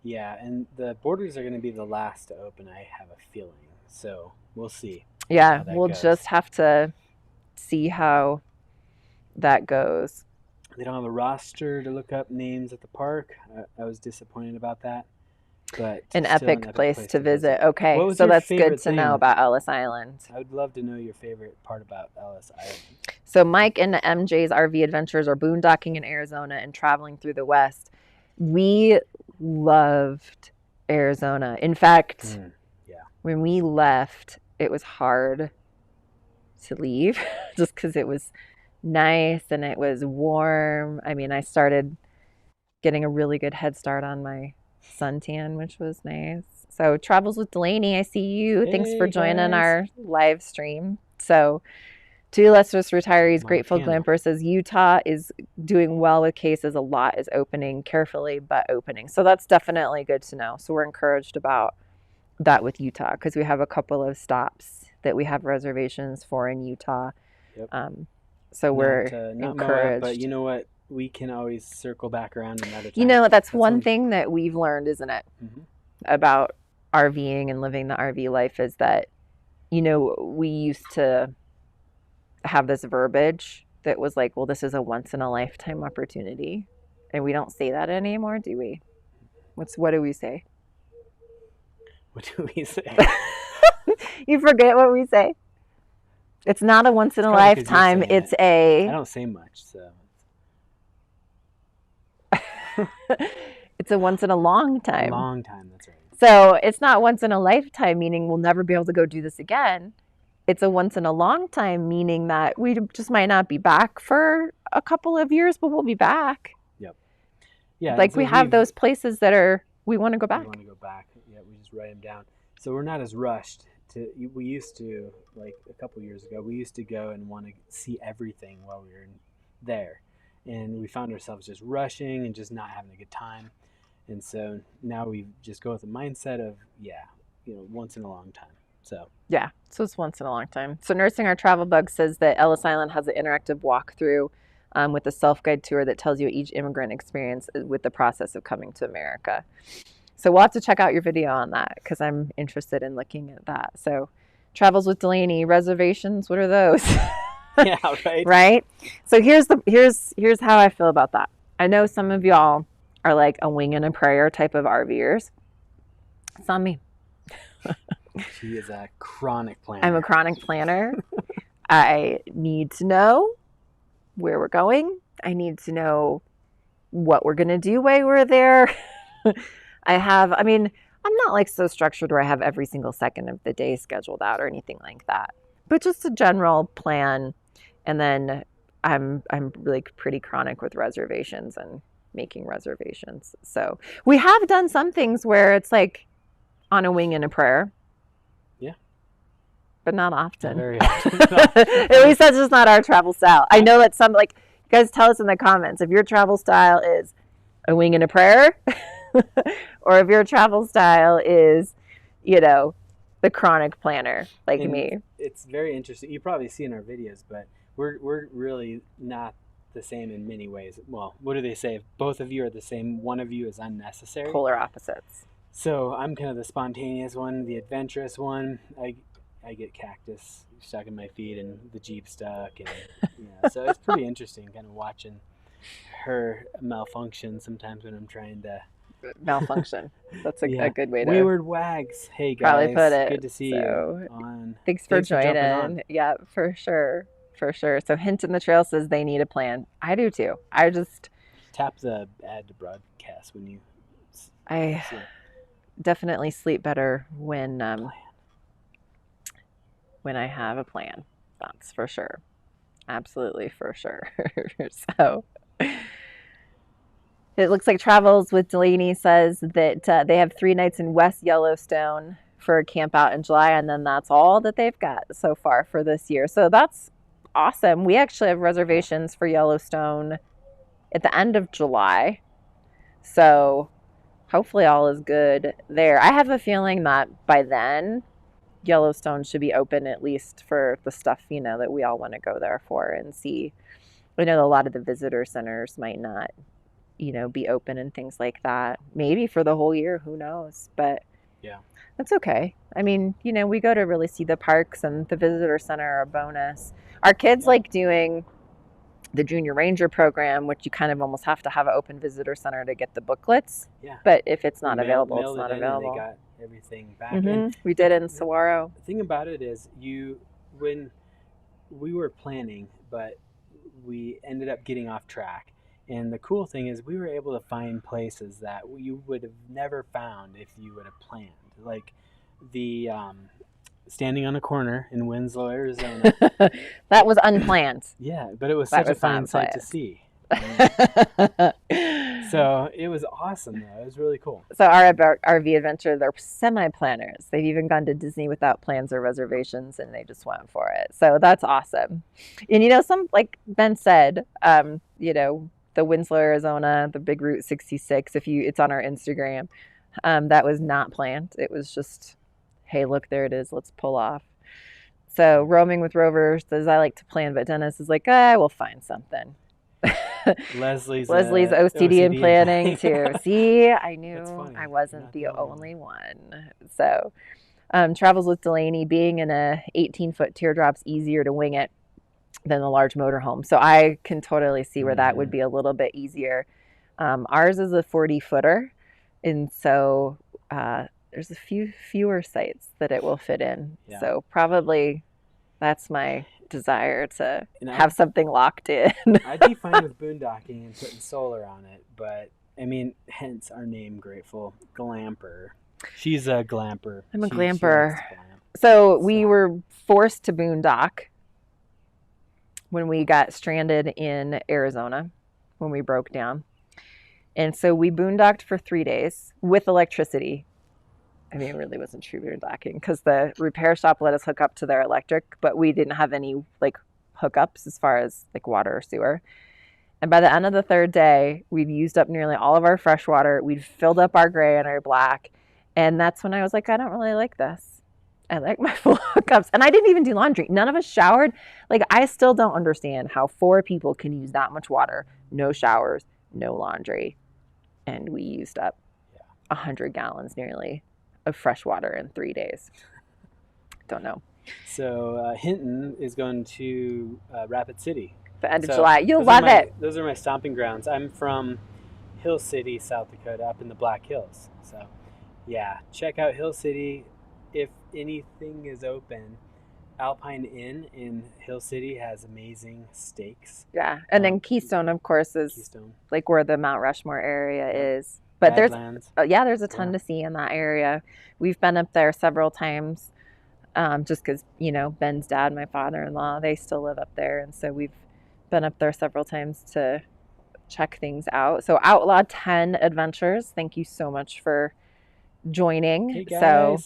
Yeah, and the borders are going to be the last to open, I have a feeling. So we'll see. Yeah, we'll just have to see how that goes. They don't have a roster to look up names at the park. I was disappointed about that. But an epic place to visit. Okay, so that's good to know about Ellis Island. I would love to know your favorite part about Ellis Island. So Mike and MJ's RV Adventures are boondocking in Arizona and traveling through the West. We loved Arizona. In fact, when we left, it was hard to leave just because it was nice and it was warm. I mean, I started getting a really good head start on my suntan, which was nice. So Travels with Delaney, I see you. Hey, thanks for joining our live stream. So To Illustrious Retirees, Grateful Glamper says Utah is doing well with cases. A lot is opening, carefully but opening. So that's definitely good to know. So we're encouraged about that with Utah, because we have a couple of stops that we have reservations for in Utah. Yep. So we're encouraged. But you know what? We can always circle back around another time. You know, that's one thing that we've learned, isn't it? About RVing and living the RV life, is that, you know, we used to have this verbiage that was like, well, this is a once in a lifetime opportunity. And we don't say that anymore, do we? What do we say? What do we say? You forget what we say. It's not a once in a lifetime. It's I don't say much, so. It's a once in a long time. A long time, that's right. So it's not once in a lifetime, meaning we'll never be able to go do this again. It's a once in a long time, meaning that we just might not be back for a couple of years, but we'll be back. Yep. Yeah. Like, we have those places that we want to go back. We want to go back. Yeah, we just write them down. So we're not as rushed we used to, like a couple years ago, we used to go and want to see everything while we were there. And we found ourselves just rushing and just not having a good time. And so now we just go with the mindset of, once in a long time. So yeah, so it's once in a long time. So Nursing Our Travel Bug says that Ellis Island has an interactive walkthrough with a self-guide tour that tells you each immigrant experience with the process of coming to America. So we'll have to check out your video on that because I'm interested in looking at that. So Travels with Delaney, reservations, what are those? yeah, right. Right? So here's how I feel about that. I know some of y'all are like a wing and a prayer type of RVers. It's not me. She is a chronic planner. I'm a chronic planner. I need to know where we're going. I need to know what we're going to do while we're there. I'm not like so structured where I have every single second of the day scheduled out or anything like that, but just a general plan. And then I'm like pretty chronic with reservations and making reservations. So we have done some things where it's like on a wing and a prayer. Yeah. But not often. Not very often. At least that's just not our travel style. I know that some, like, you guys tell us in the comments if your travel style is a wing and a prayer or if your travel style is, the chronic planner like me. It's very interesting. You probably see in our videos, but we're really not the same in many ways. Well, what do they say? If both of you are the same, one of you is unnecessary. Polar opposites. So I'm kind of the spontaneous one, the adventurous one. I get cactus stuck in my feet and the Jeep stuck, and so it's pretty interesting kind of watching her malfunction sometimes when I'm trying to malfunction. That's a good way to wayward wags. Hey guys, probably put it. Good to see you. Thanks for joining. Yeah, for sure. So Hint in the Trail says they need a plan. I do too. I just tap the add to broadcast when you. I definitely sleep better when I have a plan. That's for sure. Absolutely for sure. So it looks like Travels with Delaney says that they have 3 nights in West Yellowstone for a camp out in July, and then that's all that they've got so far for this year. So that's awesome. We actually have reservations for Yellowstone at the end of July. So hopefully all is good there. I have a feeling that by then Yellowstone should be open, at least for the stuff, that we all want to go there for and see. I know a lot of the visitor centers might not, be open and things like that. Maybe for the whole year, who knows? But yeah, that's okay. I mean, we go to really see the parks, and the visitor center are a bonus. Our kids like doing the Junior Ranger program, which you kind of almost have to have an open visitor center to get the booklets. Yeah. But if it's not available, it's not available. They got everything back. Mm-hmm. We did in Saguaro. The thing about it is when we were planning, but we ended up getting off track. And the cool thing is we were able to find places that you would have never found if you would have planned. Like the standing on a corner in Winslow, Arizona. That was unplanned. Yeah, but it was such a fun sight to see. So it was awesome, though. It was really cool. So our RV adventure, they're semi-planners. They've even gone to Disney without plans or reservations, and they just went for it. So that's awesome. And some, like Ben said, the Winslow, Arizona, the Big Route 66. It's on our Instagram. That was not planned. It was just, hey, look, there it is. Let's pull off. So Roaming with Rover says, I like to plan, but Dennis is like, we'll find something. Leslie's OCD in planning too. See, I knew I wasn't the only one. So Travels with Delaney, being in a 18-foot teardrop's easier to wing it than a large motorhome. So I can totally see where that would be a little bit easier. Ours is a 40-footer, and so there's a fewer sites that it will fit in. Yeah. So probably that's my desire to have something locked in. I'd be fine with boondocking and putting solar on it, but hence our name, Grateful Glamper. She's a glamper. I'm a glamper. So we were forced to boondock when we got stranded in Arizona, when we broke down. And so we boondocked for 3 days with electricity. I mean, it really wasn't truly lacking because the repair shop let us hook up to their electric, but we didn't have any like hookups as far as like water or sewer. And by the end of the third day, we'd used up nearly all of our fresh water. We'd filled up our gray and our black. And that's when I was like, I don't really like this. I like my full hookups. And I didn't even do laundry. None of us showered. Like, I still don't understand how 4 people can use that much water, no showers, no laundry. And we used up 100 gallons nearly of fresh water in 3 days. Don't know. So Hinton is going to Rapid City. The end of July. You'll love it. Those are my stomping grounds. I'm from Hill City, South Dakota, up in the Black Hills. So, yeah, check out Hill City. If anything is open, Alpine Inn in Hill City has amazing steaks. Yeah, and then Keystone, of course, is like where the Mount Rushmore area is. But Badlands. there's a ton to see in that area. We've been up there several times, just because, you know, Ben's dad, my father-in-law, they still live up there, and so we've been up there several times to check things out. So Outlaw 10 Adventures, thank you so much for joining. Hey guys. So,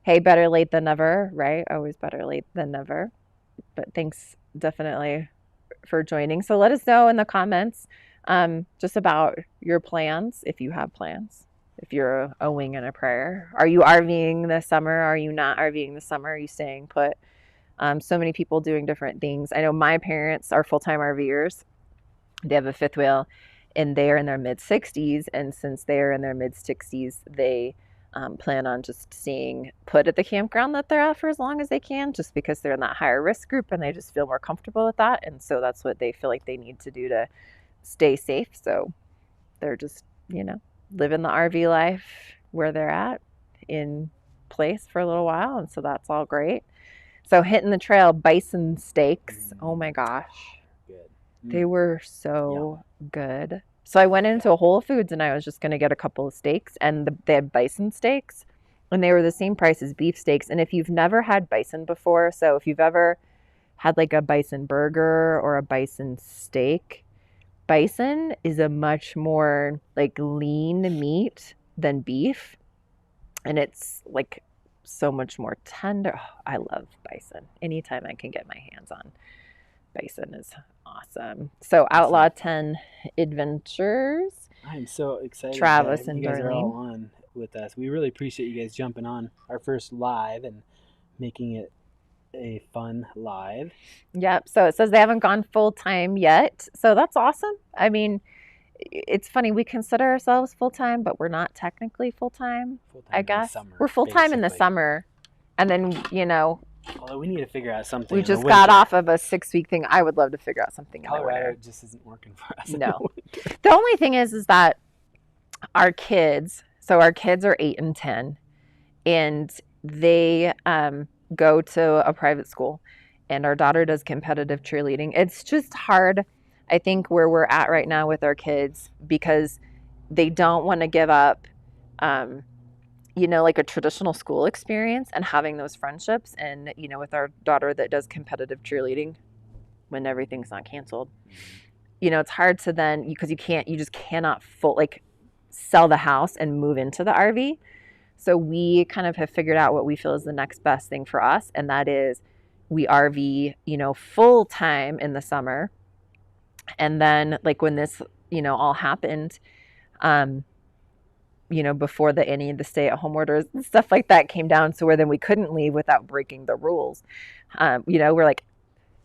hey, better late than never, right? Always better late than never. But thanks definitely for joining. So let us know in the comments just about your plans, if you have plans. If you're a wing and a prayer. Are you RVing this summer? Are you not RVing this summer? Are you staying put? So many people doing different things. I know my parents are full-time RVers. They have a fifth wheel, and they're in their mid-60s. And since they're in their mid-60s, they plan on just staying put at the campground that they're at for as long as they can, just because they're in that higher risk group and they just feel more comfortable with that. And so that's what they feel like they need to do to stay safe. So they're just, you know, living the RV life where they're at in place for a little while. And so that's all great. So hitting the trail, bison steaks. Oh my gosh. Good. They were so good. So I went into Whole Foods and I was just going to get a couple of steaks, and they had bison steaks, and they were the same price as beef steaks. And if you've never had bison before, so if you've ever had like a bison burger or a bison steak, bison is a much more like lean meat than beef, and it's like so much more tender. Oh, I love bison. Anytime I can get my hands on bison is awesome. So Outlaw 10 Adventures. I'm so excited. Travis that and you guys are all Darlene on with us. We really appreciate you guys jumping on our first live and making it a fun live. Yep. So it says they haven't gone full time yet. So that's awesome. I mean, it's funny, we consider ourselves full time, but we're not technically full time. I guess we're full time in the summer, and then, you know, although we need to figure out something. We just got off of a 6-week thing. I would love to figure out something in the winter. Colorado just isn't working for us. No. The only thing is that our kids, so our kids are 8 and 10, and they go to a private school, and our daughter does competitive cheerleading. It's just hard, I think, where we're at right now with our kids, because they don't want to give up, you know, like a traditional school experience and having those friendships. And, you know, with our daughter that does competitive cheerleading, when everything's not canceled, you know, it's hard to then, because you just cannot sell the house and move into the RV. So we kind of have figured out what we feel is the next best thing for us. And that is we RV, you know, full time in the summer. And then like when this, you know, all happened, you know, before any of the stay-at-home orders and stuff like that came down, so where then we couldn't leave without breaking the rules. You know, we're like,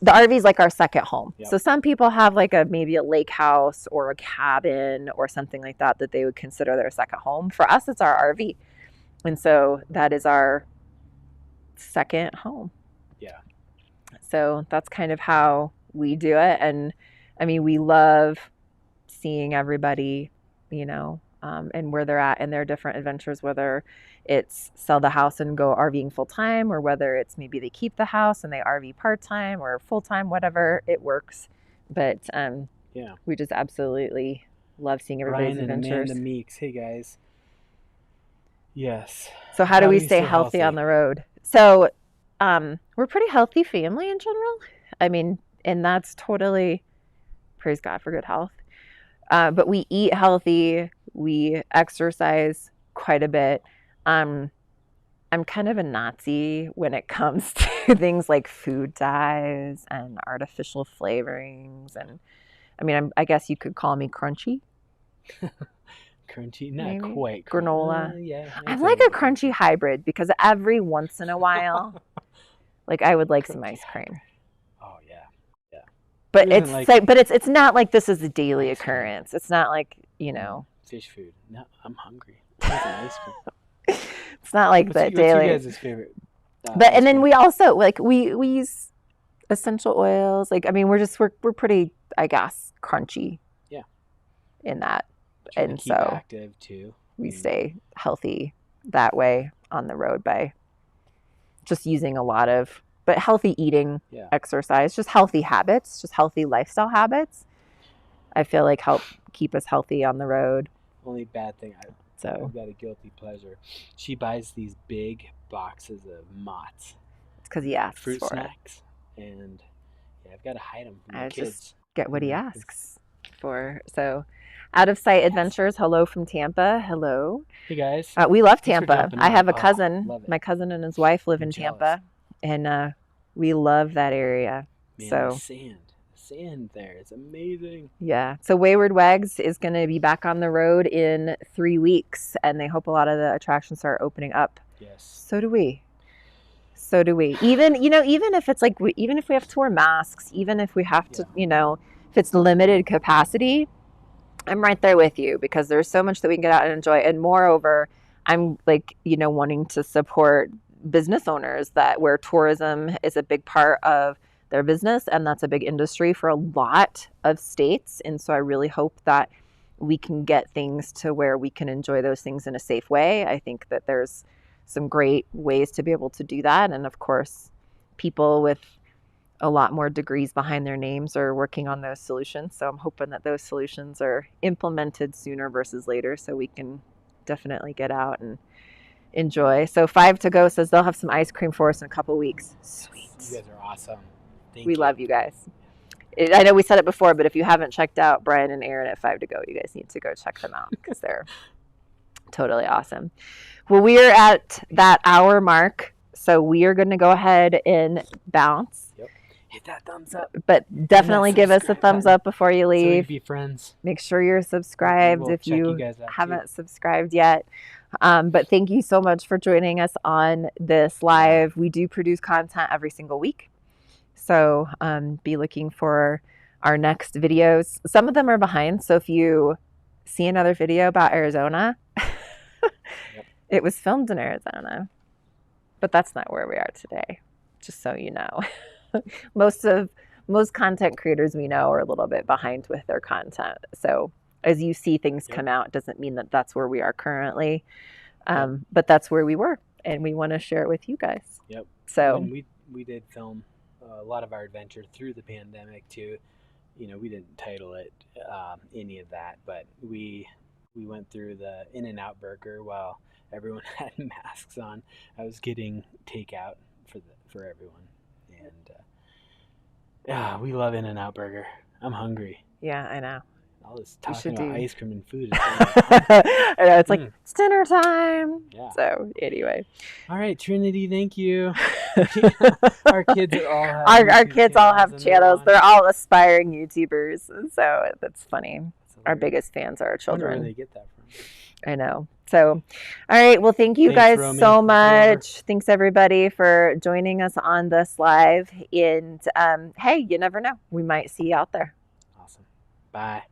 the RV is like our second home. Yep. So some people have like maybe a lake house or a cabin or something like that they would consider their second home. For us, it's our RV. And so that is our second home. Yeah. So that's kind of how we do it. And I mean, we love seeing everybody, you know, and where they're at in their different adventures, whether it's sell the house and go RVing full time, or whether it's maybe they keep the house and they RV part time or full time, whatever, it works. But yeah, we just absolutely love seeing everybody's Brian adventures. And Amanda Meeks, hey guys. Yes. So how do we stay healthy on the road? So we're a pretty healthy family in general. I mean, and that's totally, praise God for good health. But we eat healthy. We exercise quite a bit. I'm kind of a Nazi when it comes to things like food dyes and artificial flavorings. And I mean, I guess you could call me crunchy. Crunchy, not Maybe quite granola. yeah, I'm I'd say like a a little crunchy crunchy. hybrid because every once in a while, like I would like some Crunchy ice cream. hybrid. Oh yeah, yeah. But Who doesn't it's like but it's not like this is a daily ice cream? occurrence. It's not like, you know, Fish food. No, I'm hungry. I want some ice cream. it's not like that What's you daily. guys' favorite But ice and then cream? we also like we use essential oils. Like I mean, we're pretty, I guess, crunchy Yeah, in that. trying to And keep so active too. we stay healthy that way on the road by just using a lot of, but healthy eating, Yeah, exercise, just healthy habits, just healthy lifestyle habits. I feel like help keep us healthy on the road. only bad thing So I've got a guilty pleasure. She buys these big boxes of Mott's it's because he asks fruit for it. snacks, and yeah, I've got to hide them from the I just kids. get what he You know, asks for. So, Out of Sight Adventures. Hello from Tampa. Hello. hey guys, We love thanks for Tampa. jumping I on. have a Oh, cousin. love it. My cousin and his wife live I'm in jealous. Tampa, and we love that area. Man, So the sand there, it's amazing. yeah. So Wayward Wags is going to be back on the road in 3 weeks, and they hope a lot of the attractions start opening up. Yes. So do we. So do we. Even even if it's like even if we have to wear masks, even if we have to, if it's limited capacity, I'm right there with you because there's so much that we can get out and enjoy. And moreover, I'm like, wanting to support business owners where tourism is a big part of their business, and that's a big industry for a lot of states. And so I really hope that we can get things to where we can enjoy those things in a safe way. I think that there's some great ways to be able to do that. And of course, people with a lot more degrees behind their names are working on those solutions. So I'm hoping that those solutions are implemented sooner versus later so we can definitely get out and enjoy. So 5 to Go says they'll have some ice cream for us in a couple weeks. Sweet. You guys are awesome. Thank We you. love you guys. I know we said it before, but if you haven't checked out Brian and Aaron at 5 to Go, you guys need to go check them out because they're totally awesome. Well, we are at that hour mark, so we are going to go ahead and bounce. Yep. Hit that thumbs up. But definitely give us a thumbs up before you So we leave. can be friends. Make sure you're subscribed We'll if check you guys out haven't too. subscribed yet. But thank you so much for joining us on this live. We do produce content every single week. So be looking for our next videos. Some of them are behind. So if you see another video about Arizona, Yep. It was filmed in Arizona. But that's not where we are today, just so you know. Most content creators we know are a little bit behind with their content. So as you see things come out, doesn't mean that that's where we are currently. But that's where we were, and we want to share it with you guys. Yep. So when we did film a lot of our adventure through the pandemic too. We didn't title it any of that, but we went through the In-N-Out burger while everyone had masks on. I was getting takeout for everyone, and we love In-N-Out burger. I'm hungry. Yeah, I know. All this talking about ice cream and food. I know, it's like it's dinner time. Yeah. So anyway. All right, Trinity, thank you. Our kids all have our kids all have channels. They're all aspiring YouTubers, so that's funny. Our biggest fans are our children. I wonder where they get that from. I know. So, all right. Well, thank you guys so much. Thanks everybody for joining us on this live. And hey, you never know. We might see you out there. Awesome. Bye.